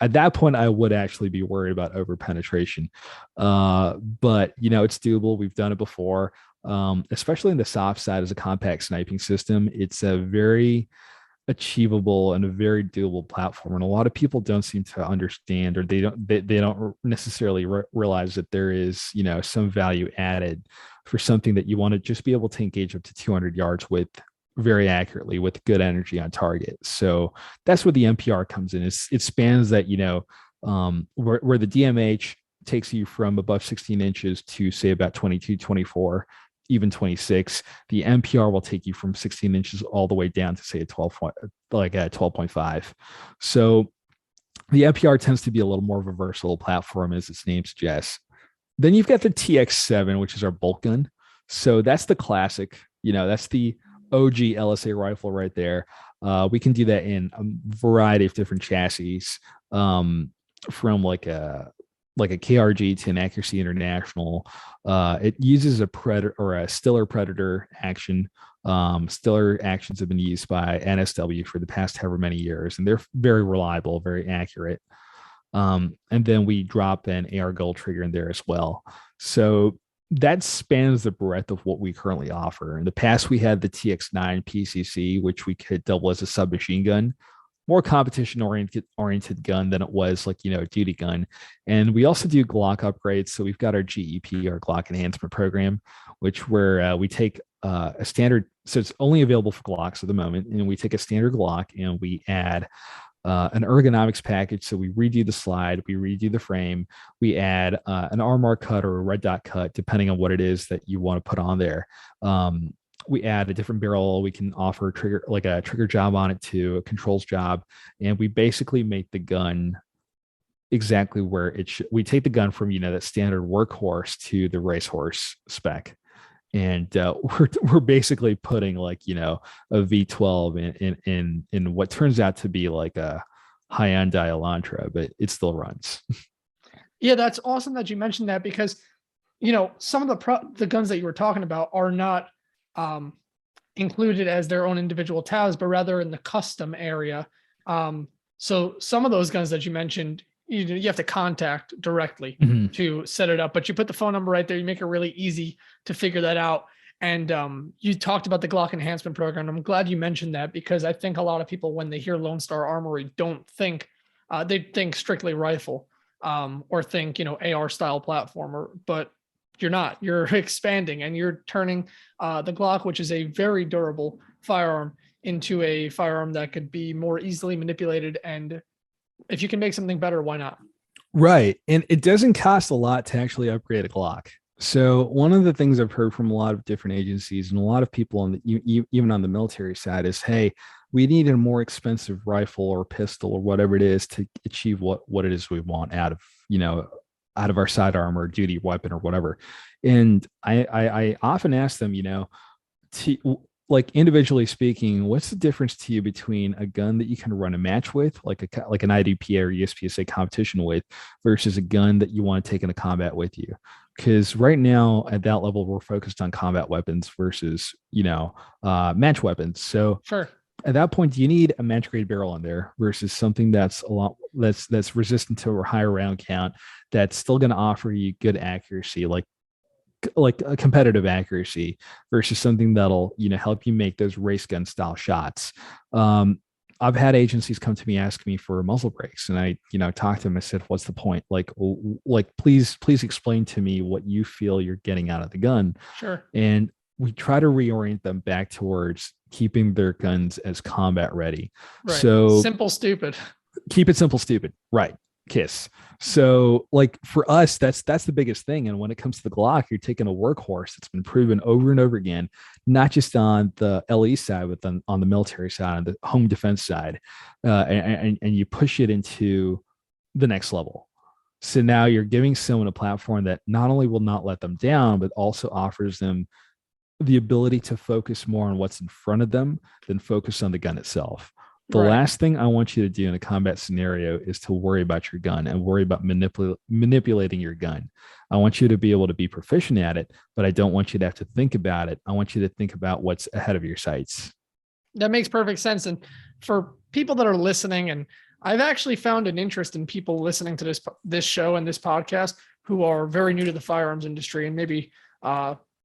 At that point, I would actually be worried about over penetration. But, it's doable. We've done it before, especially in the soft side as a compact sniping system. It's a very achievable and a very doable platform. And a lot of people don't seem to understand, or they don't necessarily realize that there is, some value added for something that you want to just be able to engage up to 200 yards with very accurately with good energy on target. So that's where the NPR comes in. It spans that, where the DMH takes you from above 16 inches to say about 22, 24, even 26. The NPR will take you from 16 inches all the way down to say a 12.5. So the NPR tends to be a little more of a versatile platform, as its name suggests. Then you've got the TX7, which is our bolt gun. So that's the classic, that's the OG LSA rifle right there. We can do that in a variety of different chassis, from like a KRG to an Accuracy International. It uses a Predator or a Stiller Predator action. Stiller actions have been used by NSW for the past however many years, and they're very reliable, very accurate. And then we drop an AR Gold trigger in there as well. So that spans the breadth of what we currently offer. In the past, we had the TX9 PCC, which we could double as a submachine gun, more competition oriented gun than it was like, a duty gun. And we also do Glock upgrades. So we've got our GEP, our Glock Enhancement program, which where we take a standard. So it's only available for Glocks at the moment. And we take a standard Glock and we add an ergonomics package. So we redo the slide, we redo the frame, we add an RMR cut or a red dot cut, depending on what it is that you want to put on there. We add a different barrel. We can offer a trigger job on it too, a controls job. And we basically make the gun exactly where it should. We take the gun from, that standard workhorse to the racehorse spec. And we're basically putting a V12 in what turns out to be like a high-end Elantra, but it still runs. Yeah, that's awesome that you mentioned that, because some of the guns that you were talking about are not included as their own individual tabs, but rather in the custom area. So some of those guns that you mentioned, you have to contact directly to set it up, but you put the phone number right there. You make it really easy to figure that out. And you talked about the Glock Enhancement program. I'm glad you mentioned that, because I think a lot of people, when they hear Lone Star Armory, don't think they think strictly rifle, or think, AR style platform, but you're not. You're expanding and you're turning the Glock, which is a very durable firearm, into a firearm that could be more easily manipulated. And if you can make something better, why not? Right. And it doesn't cost a lot to actually upgrade a Glock. So one of the things I've heard from a lot of different agencies and a lot of people on even on the military side is, hey, we need a more expensive rifle or pistol or whatever it is to achieve what it is we want out of our sidearm or duty weapon or whatever. And I often ask them, like individually speaking, what's the difference to you between a gun that you can run a match with, like an IDPA or USPSA competition with, versus a gun that you want to take into combat with you? Because right now at that level, we're focused on combat weapons versus, match weapons. So sure. At that point, do you need a match grade barrel in there versus something that's that's resistant to a higher round count, that's still going to offer you good accuracy, like a competitive accuracy, versus something that'll help you make those race gun style shots. I've had agencies come to me ask me for muzzle brakes, and I talked to them. I said, what's the point? Like please explain to me what you feel you're getting out of the gun. Sure. And we try to reorient them back towards keeping their guns as combat ready. Right. So simple, stupid. Keep it simple, stupid. Right. KISS. So like for us, that's the biggest thing. And when it comes to the Glock, you're taking a workhorse that's been proven over and over again, not just on the LE side, but then on the military side, on the home defense side, and you push it into the next level. So now you're giving someone a platform that not only will not let them down, but also offers them the ability to focus more on what's in front of them than focus on the gun itself. The last thing I want you to do in a combat scenario is to worry about your gun and worry about manipulating your gun. I want you to be able to be proficient at it, but I don't want you to have to think about it. I want you to think about what's ahead of your sights. That makes perfect sense. And for people that are listening, and I've actually found an interest in people listening to this show and this podcast who are very new to the firearms industry and maybe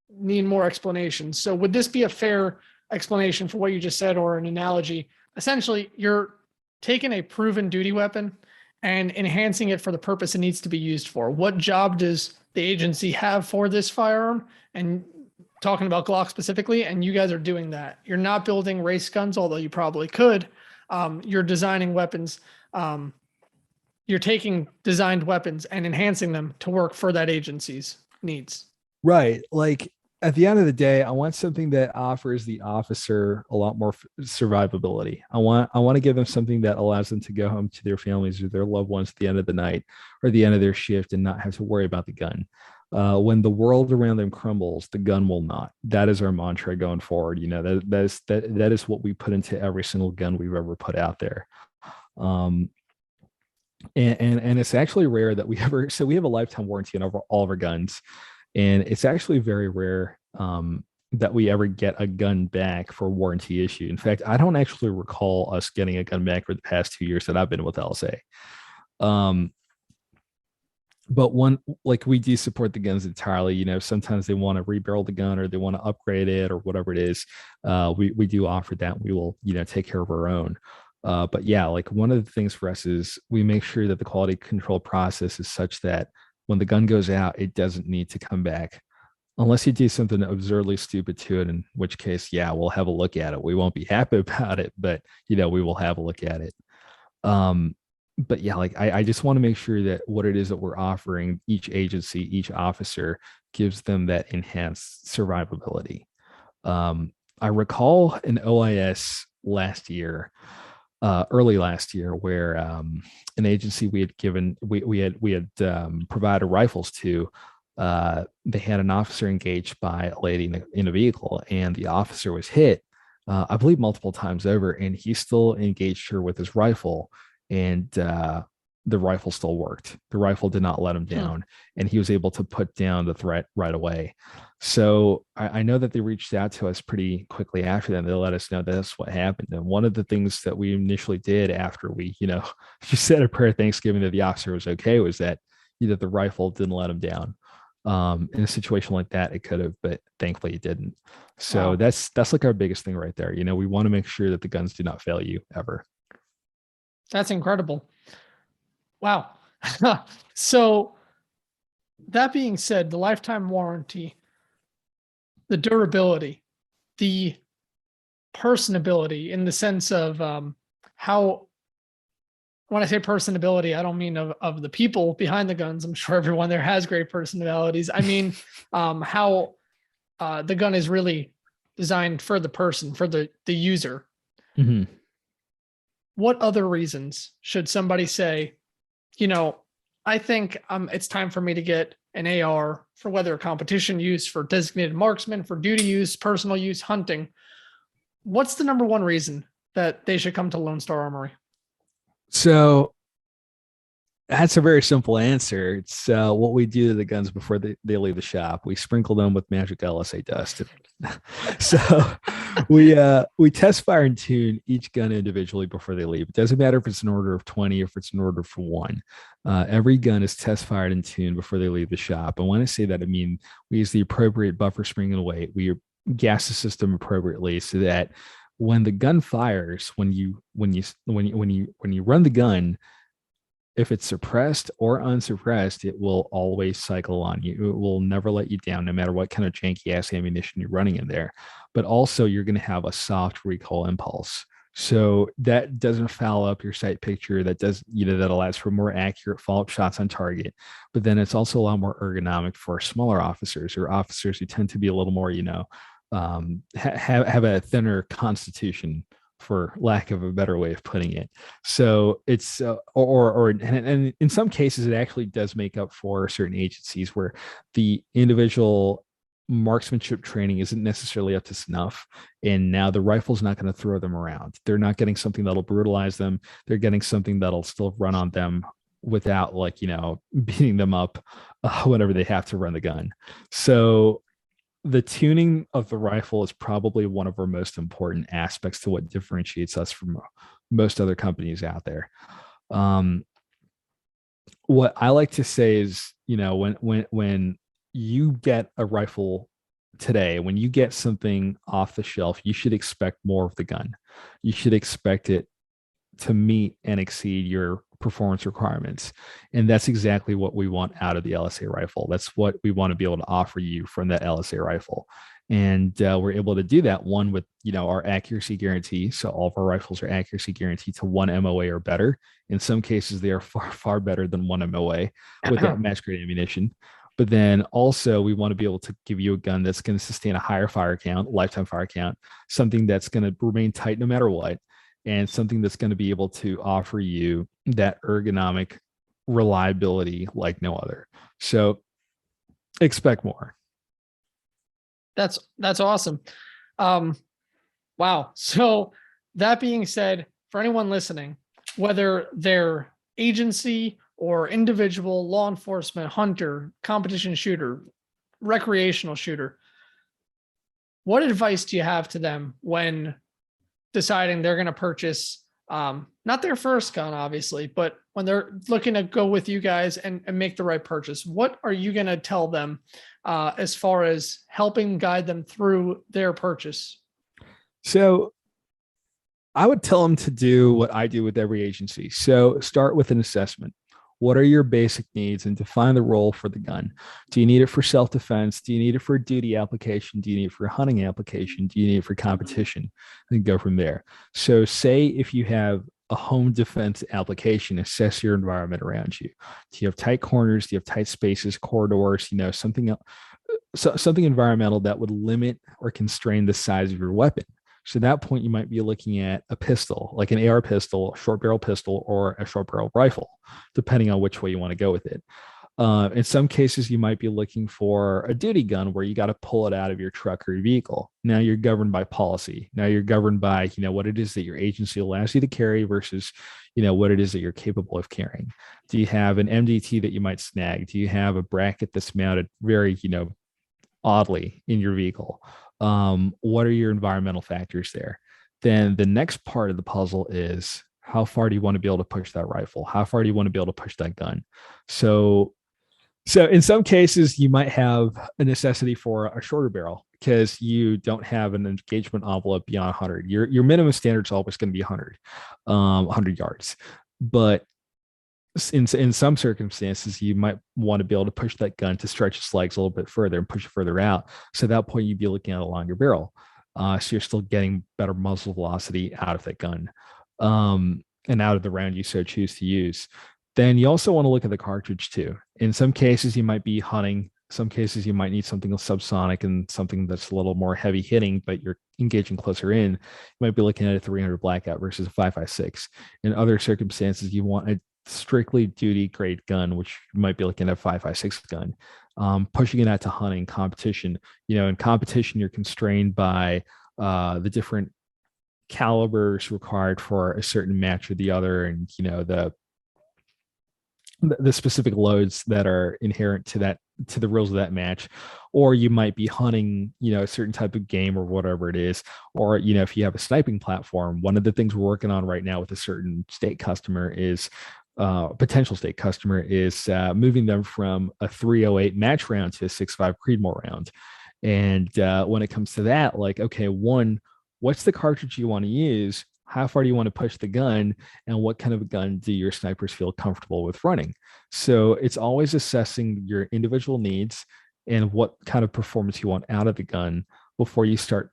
need more explanation. So would this be a fair explanation for what you just said, or an analogy essentially you're taking a proven duty weapon and enhancing it for the purpose it needs to be used for. What job does the agency have for this firearm? And talking about Glock specifically, and you guys are doing that. You're not building race guns, although you probably could. You're designing weapons. You're taking designed weapons and enhancing them to work for that agency's needs. Right. Like at the end of the day, I want something that offers the officer a lot more survivability. I want to give them something that allows them to go home to their families or their loved ones at the end of the night or the end of their shift and not have to worry about the gun. When the world around them crumbles, the gun will not. That is our mantra going forward. That is what we put into every single gun we've ever put out there. And it's actually rare that we ever, so we have a lifetime warranty on all of our guns, and it's actually very rare that we ever get a gun back for warranty issue. In fact, I don't actually recall us getting a gun back for the past 2 years that I've been with LSA. But we do support the guns entirely. Sometimes they want to rebarrel the gun or they want to upgrade it or whatever it is. We do offer that. We will, take care of our own. But yeah, like one of the things for us is we make sure that the quality control process is such that when the gun goes out, it doesn't need to come back unless you do something absurdly stupid to it, in which case, yeah, we'll have a look at it. We won't be happy about it, but we will have a look at it. But yeah, like I just want to make sure that what it is that we're offering each agency, each officer gives them that enhanced survivability. I recall an OIS last year, early last year, where an agency we had provided rifles to, they had an officer engaged by a lady in a vehicle, and the officer was hit, I believe multiple times over, and he still engaged her with his rifle, and the rifle still worked. The rifle did not let him down, and he was able to put down the threat right away. So I know that they reached out to us pretty quickly after that. They let us know that's what happened. And one of the things that we initially did after we, just said a prayer of Thanksgiving that the officer was okay, was that the rifle didn't let him down. In a situation like that, it could have, but thankfully it didn't. So Wow. that's like our biggest thing right there. We want to make sure that the guns do not fail you ever. That's incredible. Wow. So that being said, the lifetime warranty, the durability, the personability in the sense of how, when I say personability, I don't mean of the people behind the guns. I'm sure everyone there has great personalities. I mean, how the gun is really designed for the person, for the user. Mm-hmm. What other reasons should somebody say, I think it's time for me to get an AR for whether competition use, for designated marksman, for duty use, personal use, hunting? What's the number one reason that they should come to Lone Star Armory? So that's a very simple answer. It's what we do to the guns before they leave the shop. We sprinkle them with magic LSA dust. So we test, fire, and tune each gun individually before they leave. It doesn't matter if it's an order of 20 or if it's an order for one. Every gun is test, fired, and tuned before they leave the shop. And when I say that, I mean we use the appropriate buffer spring and weight. We gas the system appropriately so that when the gun fires, when you run the gun, if it's suppressed or unsuppressed, it will always cycle on you. It will never let you down, no matter what kind of janky ass ammunition you're running in there. But also, you're going to have a soft recoil impulse, so that doesn't foul up your sight picture. That does, that allows for more accurate follow-up shots on target. But then it's also a lot more ergonomic for smaller officers or officers who tend to be a little more, have a thinner constitution, for lack of a better way of putting it. So it's and in some cases it actually does make up for certain agencies where the individual marksmanship training isn't necessarily up to snuff, and now the rifle's not going to throw them around. They're not getting something that'll brutalize them. They're getting something that'll still run on them without beating them up whenever they have to run the gun. So the tuning of the rifle is probably one of our most important aspects to what differentiates us from most other companies out there. What I like to say is, when you get a rifle today, when you get something off the shelf, you should expect more of the gun. You should expect it to meet and exceed your performance requirements. And that's exactly what we want out of the LSA rifle. That's what we want to be able to offer you from that LSA rifle. And we're able to do that, one, with our accuracy guarantee. So all of our rifles are accuracy guaranteed to 1 MOA or better. In some cases, they are far better than 1 MOA with that match grade ammunition. But then also we want to be able to give you a gun that's going to sustain a higher fire count, lifetime fire count, something that's going to remain tight no matter what, and something that's going to be able to offer you that ergonomic reliability like no other. So expect more. That's awesome. Wow. So that being said, for anyone listening, whether they're agency or individual, law enforcement, hunter, competition shooter, recreational shooter, what advice do you have to them when deciding they're going to purchase, not their first gun, obviously, but when they're looking to go with you guys and make the right purchase? What are you going to tell them as far as helping guide them through their purchase? So I would tell them to do what I do with every agency. So start with an assessment. What are your basic needs, and define the role for the gun? Do you need it for self-defense? Do you need it for a duty application? Do you need it for a hunting application? Do you need it for competition? And go from there. So say if you have a home defense application, assess your environment around you. Do you have tight corners? Do you have tight spaces, corridors, something else, something environmental that would limit or constrain the size of your weapon? So at that point, you might be looking at a pistol, like an AR pistol, short barrel pistol, or a short barrel rifle, depending on which way you want to go with it. In some cases, you might be looking for a duty gun where you got to pull it out of your truck or your vehicle. Now you're governed by policy. Now you're governed by, what it is that your agency allows you to carry versus, what it is that you're capable of carrying. Do you have an MDT that you might snag? Do you have a bracket that's mounted very, oddly in your vehicle? What are your environmental factors there? Then the next part of the puzzle is, how far do you want to be able to push that rifle? How far do you want to be able to push that gun? So in some cases, you might have a necessity for a shorter barrel because you don't have an engagement envelope beyond 100. Your minimum standard is always going to be 100 yards. But in some circumstances, you might want to be able to push that gun to stretch its legs a little bit further and push it further out. So at that point, you'd be looking at a longer barrel. So you're still getting better muzzle velocity out of that gun, and out of the round you so choose to use. Then you also want to look at the cartridge too. In some cases, you might be hunting. Some cases, you might need something subsonic and something that's a little more heavy hitting, but you're engaging closer in. You might be looking at a 300 blackout versus a 5.56. In other circumstances, you want a strictly duty grade gun, which you might be looking at a 5.56 gun. Pushing it out to hunting competition. In competition, you're constrained by the different calibers required for a certain match or the other, and the specific loads that are inherent to the rules of that match. Or you might be hunting a certain type of game or whatever it is. Or if you have a sniping platform, one of the things we're working on right now with a certain state customer is potential state customer is moving them from a 308 match round to a 6.5 Creedmoor round. And when it comes to that, like, okay, one, what's the cartridge you want to use? How far do you want to push the gun? And what kind of a gun do your snipers feel comfortable with running? So it's always assessing your individual needs and what kind of performance you want out of the gun before you start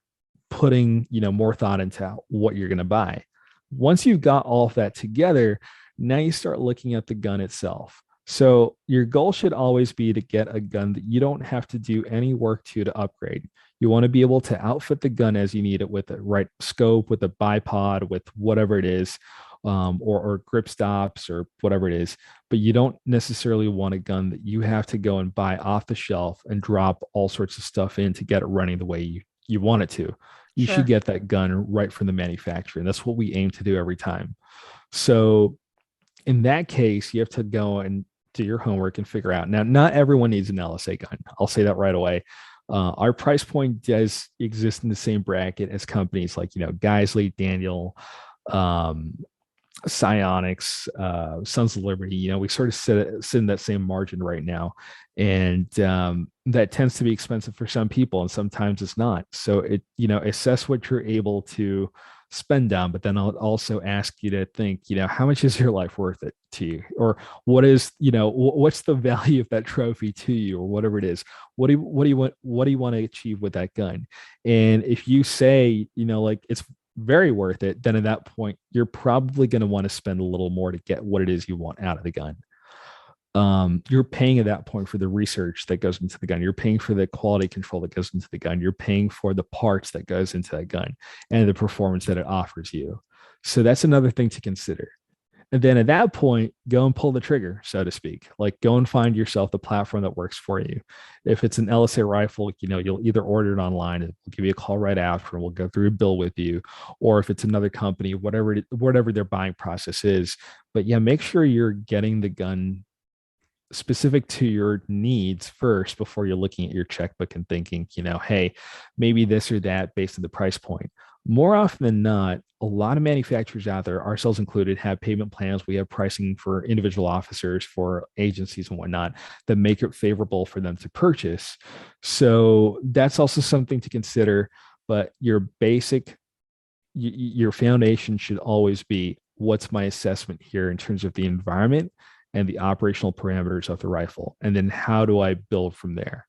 putting, more thought into what you're going to buy. Once you've got all of that together, now you start looking at the gun itself. So your goal should always be to get a gun that you don't have to do any work to upgrade. You want to be able to outfit the gun as you need it, with the right scope, with a bipod, with whatever it is, or grip stops or whatever it is. But you don't necessarily want a gun that you have to go and buy off the shelf and drop all sorts of stuff in to get it running the way you want it to. You should get that gun right from the manufacturer. And that's what we aim to do every time. So in that case, you have to go and do your homework and figure out. Now, not everyone needs an LSA gun. I'll say that right away. Our price point does exist in the same bracket as companies like, Geisley, Daniel, Psionics, Sons of Liberty, we sort of sit in that same margin right now. And that tends to be expensive for some people, and sometimes it's not. So assess what you're able to spend on, but then I'll also ask you to think, how much is your life worth it to you? Or what's the value of that trophy to you, or whatever it is? What do you want to achieve with that gun? And if you say, like it's very worth it, then at that point, you're probably going to want to spend a little more to get what it is you want out of the gun. You're paying at that point for the research that goes into the gun. You're paying for the quality control that goes into the gun. You're paying for the parts that goes into that gun and the performance that it offers you. So that's another thing to consider. And then at that point, go and pull the trigger, so to speak. Like, go and find yourself the platform that works for you. If it's an LSA rifle, you'll either order it online, and we'll give you a call right after, and we'll go through a bill with you. Or if it's another company, whatever their buying process is. But yeah, make sure you're getting the gun specific to your needs first before you're looking at your checkbook and thinking, hey, maybe this or that based on the price point. More often than not, a lot of manufacturers out there, ourselves included, have payment plans. We have pricing for individual officers, for agencies and whatnot, that make it favorable for them to purchase. So that's also something to consider. But your foundation should always be, what's my assessment here in terms of the environment and the operational parameters of the rifle? And then how do I build from there?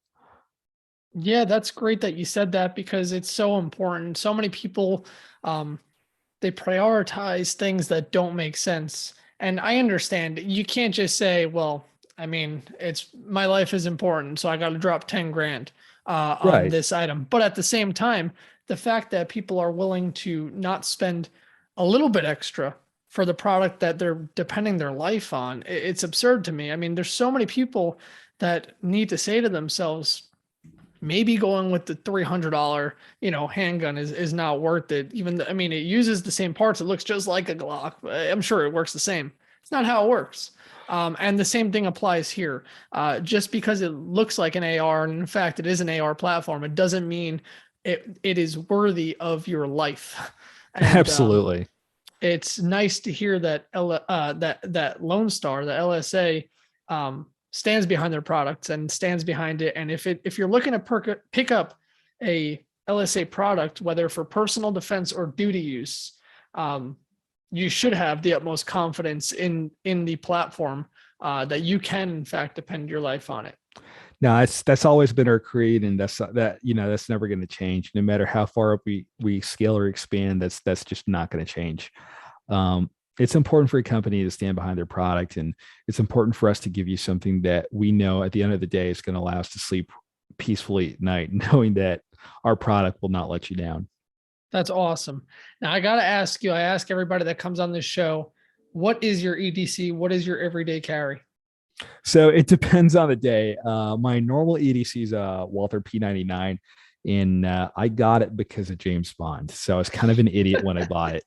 Yeah, that's great that you said that, because it's so important. So many people, they prioritize things that don't make sense. And I understand you can't just say, well, I mean, my life is important, so I got to drop 10 grand on Right. this item. But at the same time, the fact that people are willing to not spend a little bit extra for the product that they're depending their life on, it's absurd to me. I mean, there's so many people that need to say to themselves, maybe going with the $300, handgun is not worth it. It uses the same parts. It looks just like a Glock. I'm sure it works the same. It's not how it works. And the same thing applies here. Just because it looks like an AR, and in fact, it is an AR platform, it doesn't mean it is worthy of your life. And, Absolutely. it's nice to hear that that Lone Star, the LSA, stands behind their products and stands behind it. And if you're looking to pick up a LSA product, whether for personal defense or duty use, you should have the utmost confidence in the platform that you can in fact depend your life on it. No, that's always been our creed, and that's never going to change. No matter how far up we scale or expand, that's just not going to change. It's important for a company to stand behind their product, and it's important for us to give you something that we know at the end of the day is going to allow us to sleep peacefully at night, knowing that our product will not let you down. That's awesome. Now I got to ask you, I ask everybody that comes on this show, what is your EDC? What is your everyday carry? So it depends on the day. My normal EDC is a Walther P99, and I got it because of James Bond. So I was kind of an idiot when I bought it.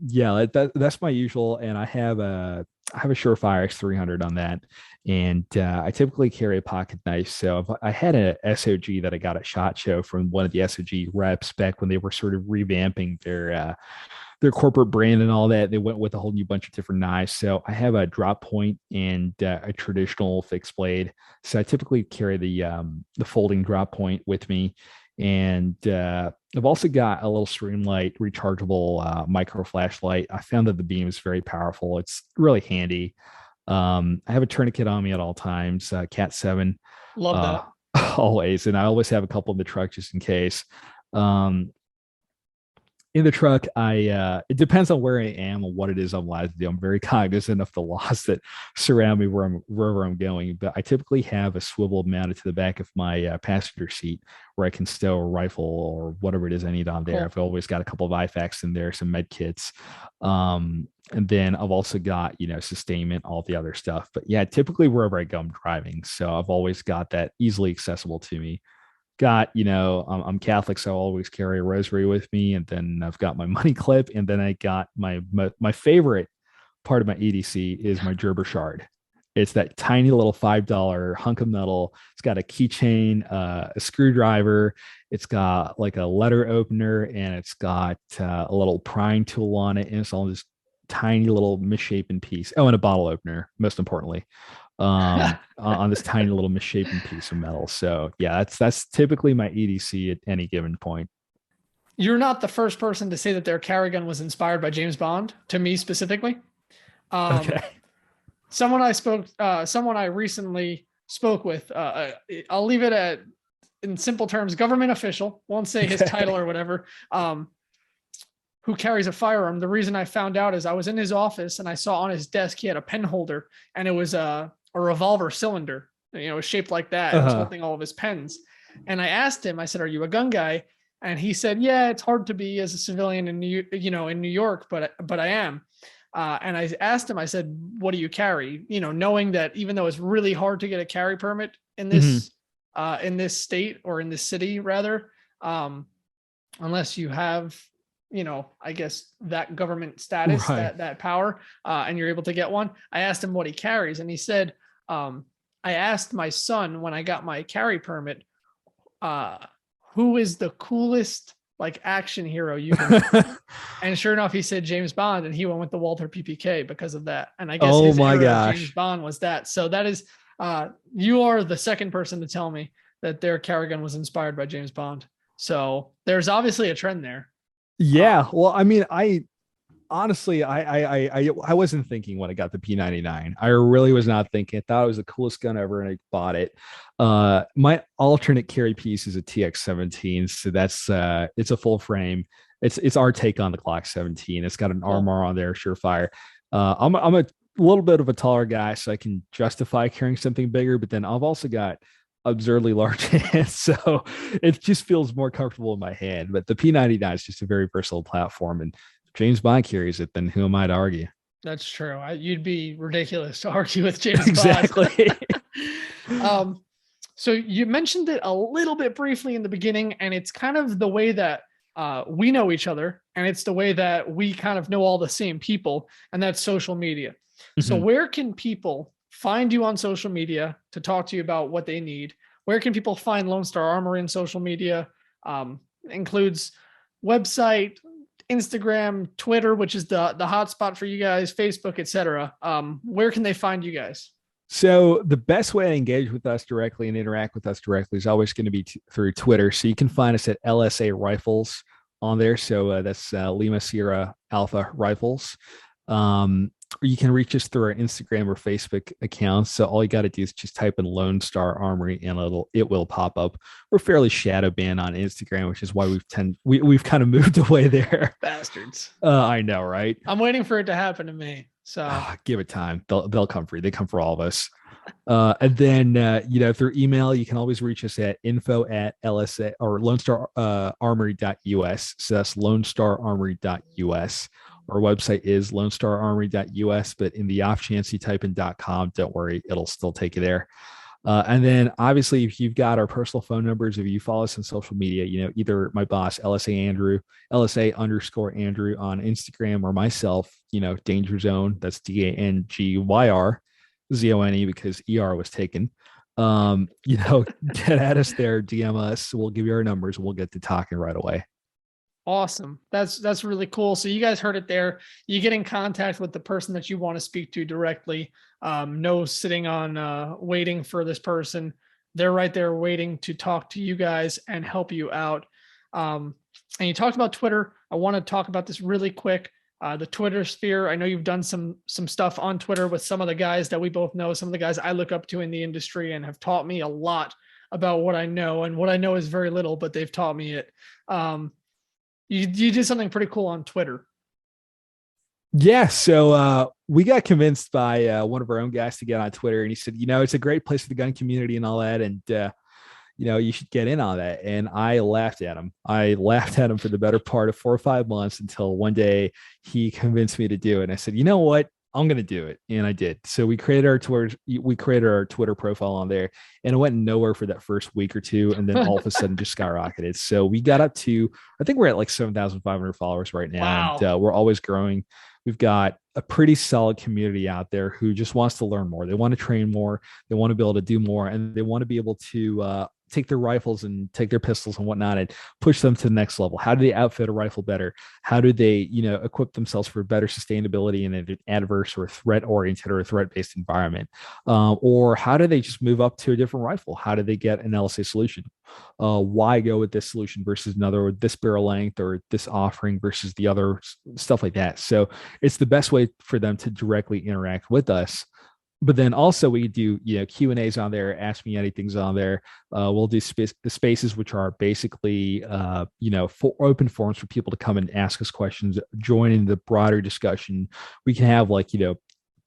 Yeah, that's my usual. And I have a Surefire X300 on that. And I typically carry a pocket knife. So I had a SOG that I got at SHOT Show from one of the SOG reps back when they were sort of revamping their corporate brand and all that. They went with a whole new bunch of different knives. So I have a drop point and a traditional fixed blade. So I typically carry the folding drop point with me. And I've also got a little Streamlight rechargeable micro flashlight. I found that the beam is very powerful. It's really handy. I have a tourniquet on me at all times, Cat 7. Love that. Always. And I always have a couple in the truck just in case. In the truck, it depends on where I am and what it is I'm allowed to do. I'm very cognizant of the laws that surround me wherever I'm going. But I typically have a swivel mounted to the back of my passenger seat where I can stow a rifle or whatever it is I need on there. Cool. I've always got a couple of IFAKs in there, some med kits. And then I've also got, sustainment, all the other stuff. But yeah, typically wherever I go, I'm driving. So I've always got that easily accessible to me. I'm Catholic, so I always carry a rosary with me, and then I've got my money clip, and then I got my favorite part of my EDC is my Gerber shard. It's that tiny little $5 hunk of metal. It's got a keychain, a screwdriver. It's got like a letter opener, and it's got a little prying tool on it. And it's all this tiny little misshapen piece. Oh, and a bottle opener, most importantly, on this tiny little misshapen piece of metal. So yeah, that's typically my EDC at any given point. You're not the first person to say that their carry gun was inspired by James Bond, to me specifically. Okay. Someone I recently spoke with, I'll leave it at, in simple terms, government official, won't say his title or whatever, who carries a firearm. The reason I found out is I was in his office and I saw on his desk he had a pen holder, and it was a revolver cylinder, shaped like that. It was holding all of his pens. And I asked him, I said, "Are you a gun guy?" And he said, "Yeah, it's hard to be as a civilian in New York, but I am." And I asked him, I said, "What do you carry?" Knowing that even though it's really hard to get a carry permit in this state, or in this city rather, unless you have, I guess that government status, right, that power, and you're able to get one. I asked him what he carries, and he said, "I asked my son when I got my carry permit, who is the coolest like action hero you can." And sure enough, he said James Bond, and he went with the Walther PPK because of that. And I guess his era of James Bond was that. So that is, you are the second person to tell me that their carry gun was inspired by James Bond. So there's obviously a trend there. Yeah. Well, I mean, I honestly, I wasn't thinking when I got the P99. I really was not thinking. I thought it was the coolest gun ever, and I bought it. My alternate carry piece is a TX17, so that's it's a full frame. It's our take on the Glock 17. It's got an armor on there, surefire. I'm a little bit of a taller guy, so I can justify carrying something bigger. But then I've also got absurdly large hands, so it just feels more comfortable in my hand. But the P99 is just a very versatile platform, and if James Bond carries it, then who am I to argue? That's true. You'd be ridiculous to argue with James exactly. Bond. So you mentioned it a little bit briefly in the beginning, and it's kind of the way that we know each other, and it's the way that we kind of know all the same people, and that's social media. Mm-hmm. So where can people find you on social media to talk to you about what they need? Where can people find Lone Star Armory in social media? Includes website, Instagram, Twitter, which is the hotspot for you guys, Facebook, etc. Where can they find you guys? So the best way to engage with us directly and interact with us directly is always going to be through Twitter. So you can find us at LSA Rifles on there. So that's Lima Sierra Alpha Rifles. Or you can reach us through our Instagram or Facebook accounts. So all you got to do is just type in Lone Star Armory, and it will pop up. We're fairly shadow banned on Instagram, which is why we've kind of moved away there. Bastards. I know, right? I'm waiting for it to happen to me. So give it time. They'll come for you. They come for all of us. And then through email, you can always reach us at info@LSA or Lone Star Armory.us. So that's Lone Star Armory.us. Our website is lonestararmory.us, but in the off chance you type in .com, don't worry, it'll still take you there. And then obviously, if you've got our personal phone numbers, if you follow us on social media, either my boss, LSA_Andrew on Instagram, or myself, Danger Zone, that's DANGYRZONE, because ER was taken. Get at us there, DM us, we'll give you our numbers, we'll get to talking right away. Awesome. That's really cool. So you guys heard it there. You get in contact with the person that you want to speak to directly. No sitting on waiting for this person. They're right there waiting to talk to you guys and help you out. And you talked about Twitter. I want to talk about this really quick. The Twitter sphere. I know you've done some stuff on Twitter with some of the guys that we both know, some of the guys I look up to in the industry, and have taught me a lot about what I know. And what I know is very little, but they've taught me it. You did something pretty cool on Twitter. Yeah. So we got convinced by one of our own guys to get on Twitter, and he said, it's a great place for the gun community and all that. And, you should get in on that. And I laughed at him. For the better part of 4 or 5 months, until one day he convinced me to do it. And I said, you know what? I'm going to do it. And I did. So we created our Twitter profile on there, and it went nowhere for that first week or two. And then all of a sudden just skyrocketed. So we got up to, I think we're at like 7,500 followers right now. Wow. And we're always growing. we've got a pretty solid community out there who just wants to learn more. They want to train more. They want to be able to do more, and they want to be able to take their rifles and take their pistols and whatnot and push them to the next level. How do they outfit a rifle better? How do they, equip themselves for better sustainability in an adverse or threat oriented or a threat based environment? Or how do they just move up to a different rifle? How do they get an LSA solution? Why go with this solution versus another, or this barrel length or this offering versus the other, stuff like that. So it's the best way for them to directly interact with us. But then also we do, Q&As on there, ask me anything's on there. We'll do the spaces, which are basically, for open forums for people to come and ask us questions, join in the broader discussion. We can have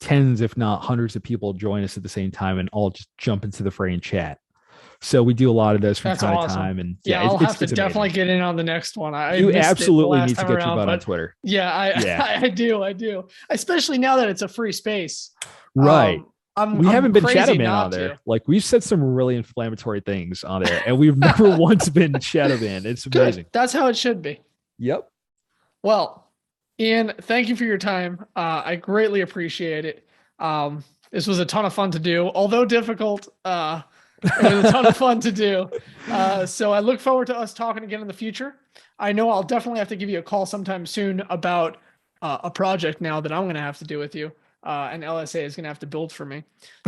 tens, if not hundreds of people join us at the same time and all just jump into the fray and chat. So we do a lot of those from time to time. And I'll have to definitely get in on the next one. You absolutely need to get your butt on Twitter. I do. Especially now that it's a free space. Right. We haven't been Shadow Man on there. To. We've said some really inflammatory things on there, and we've never once been Shadow Man. It's amazing. Good. That's how it should be. Yep. Well, Ian, thank you for your time. I greatly appreciate it. This was a ton of fun to do, although difficult. It was a ton of fun to do. So I look forward to us talking again in the future. I know I'll definitely have to give you a call sometime soon about a project now that I'm going to have to do with you. And LSA is going to have to build for me.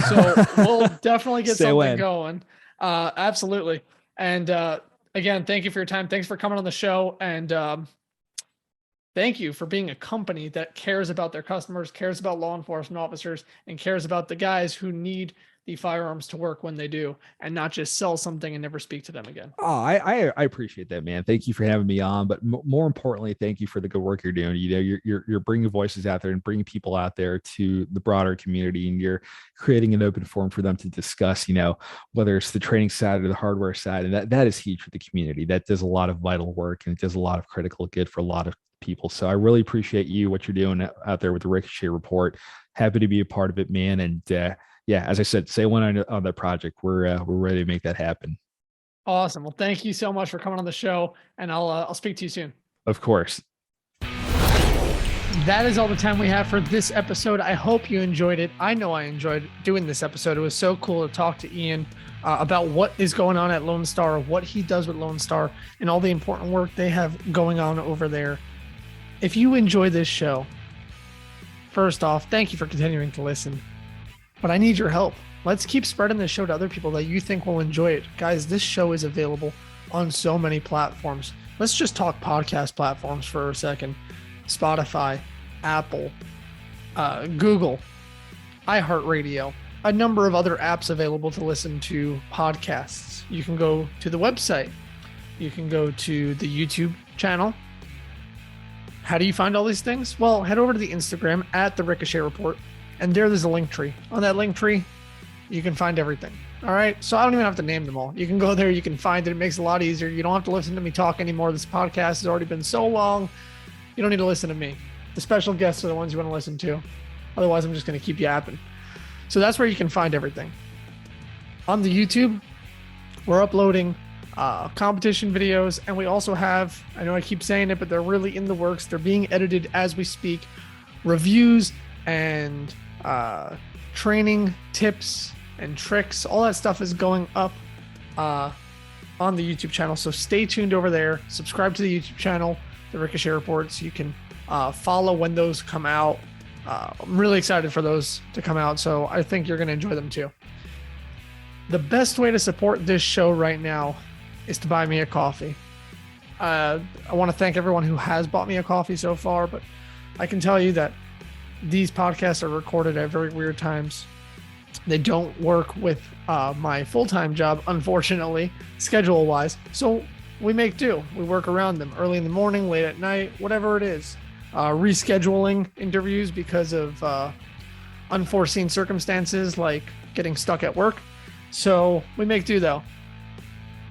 So we'll definitely get something going. Absolutely. And again, thank you for your time. Thanks for coming on the show. And thank you for being a company that cares about their customers, cares about law enforcement officers, and cares about the guys who need the firearms to work when they do, and not just sell something and never speak to them again. Oh, I appreciate that, man. Thank you for having me on, but more importantly, thank you for the good work you're doing. You're bringing voices out there and bringing people out there to the broader community, and you're creating an open forum for them to discuss, whether it's the training side or the hardware side. And that is huge for the community. That does a lot of vital work, and it does a lot of critical good for a lot of people. So I really appreciate what you're doing out there with the Ricochet Report. Happy to be a part of it, man. And as I said, say when on that project, we're ready to make that happen. Awesome. Well, thank you so much for coming on the show, and I'll speak to you soon. Of course. That is all the time we have for this episode. I hope you enjoyed it. I know I enjoyed doing this episode. It was so cool to talk to Ian about what is going on at Lone Star, what he does with Lone Star, and all the important work they have going on over there. If you enjoy this show, first off, thank you for continuing to listen. But I need your help. Let's keep spreading this show to other people that you think will enjoy it. Guys, this show is available on so many platforms. Let's just talk podcast platforms for a second. Spotify, Apple, Google, iHeartRadio, a number of other apps available to listen to podcasts. You can go to the website. You can go to the YouTube channel. How do you find all these things? Well, head over to the Instagram at the Ricochet Report. And there's a link tree. On that link tree, you can find everything. All right. So I don't even have to name them all. You can go there. You can find it. It makes it a lot easier. You don't have to listen to me talk anymore. This podcast has already been so long. You don't need to listen to me. The special guests are the ones you want to listen to. Otherwise, I'm just going to keep yapping. So that's where you can find everything. On the YouTube, we're uploading competition videos. And we also have, I know I keep saying it, but they're really in the works. They're being edited as we speak. Reviews and training tips and tricks, all that stuff is going up on the YouTube channel. So stay tuned over there. Subscribe to the YouTube channel, the Ricochet Report, so you can follow when those come out. I'm really excited for those to come out, so I think you're going to enjoy them too. The best way to support this show right now is to buy me a coffee. I want to thank everyone who has bought me a coffee so far, but I can tell you that these podcasts are recorded at very weird times. They don't work with my full-time job, unfortunately, schedule-wise. So we make do. We work around them early in the morning, late at night, whatever it is. Rescheduling interviews because of unforeseen circumstances like getting stuck at work. So we make do, though.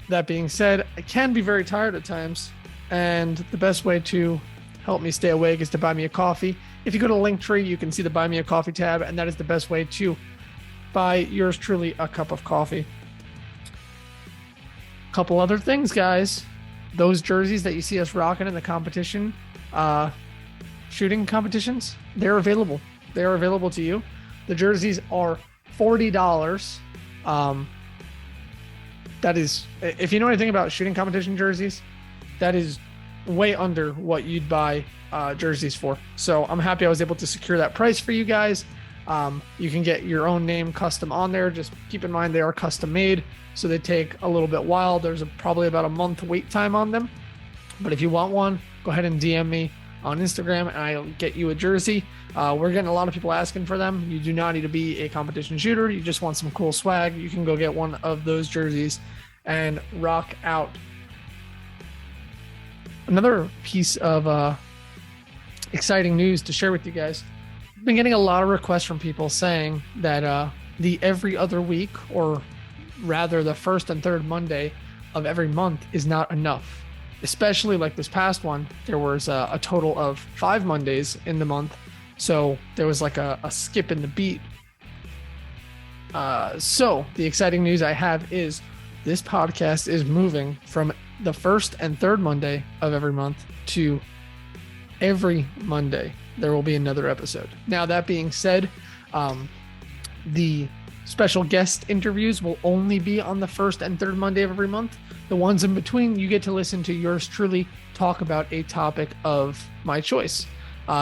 That being said, I can be very tired at times, and the best way to help me stay awake is to buy me a coffee. If you go to Linktree, you can see the Buy Me a Coffee tab, and that is the best way to buy yours truly a cup of coffee. Couple other things, guys. Those jerseys that you see us rocking in the competition, shooting competitions, they're available. They are available to you. The jerseys are $40. That is, if you know anything about shooting competition jerseys, that is way under what you'd buy jerseys for. So I'm happy I was able to secure that price for you guys. You can get your own name custom on there. Just keep in mind they are custom made, so they take a little bit while. There's probably about a month wait time on them. But if you want one, go ahead and DM me on Instagram and I'll get you a jersey. We're getting a lot of people asking for them. You do not need to be a competition shooter. You just want some cool swag. You can go get one of those jerseys and rock out. Another piece of exciting news to share with you guys. I've been getting a lot of requests from people saying that the every other week, or rather the first and third Monday of every month, is not enough. Especially like this past one, there was a total of 5 Mondays in the month. So there was like a skip in the beat. So the exciting news I have is this podcast is moving from the first and third Monday of every month to every Monday. There will be another episode. Now, that being said, the special guest interviews will only be on the first and third Monday of every month. The ones in between, you get to listen to yours truly talk about a topic of my choice.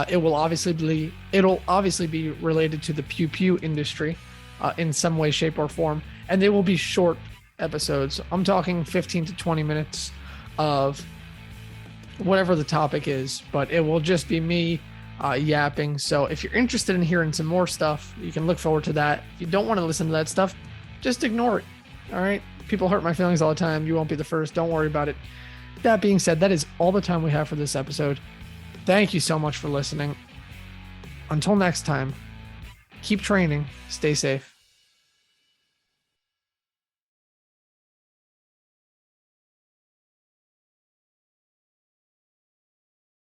It'll obviously be related to the pew pew industry in some way, shape, or form, and they will be short episodes. I'm talking 15 to 20 minutes of whatever the topic is, but it will just be me yapping. So if you're interested in hearing some more stuff, you can look forward to that. If you don't want to listen to that stuff, just ignore it. All right. People hurt my feelings all the time. You won't be the first. Don't worry about it. That being said, that is all the time we have for this episode. Thank you so much for listening. Until next time, keep training. Stay safe.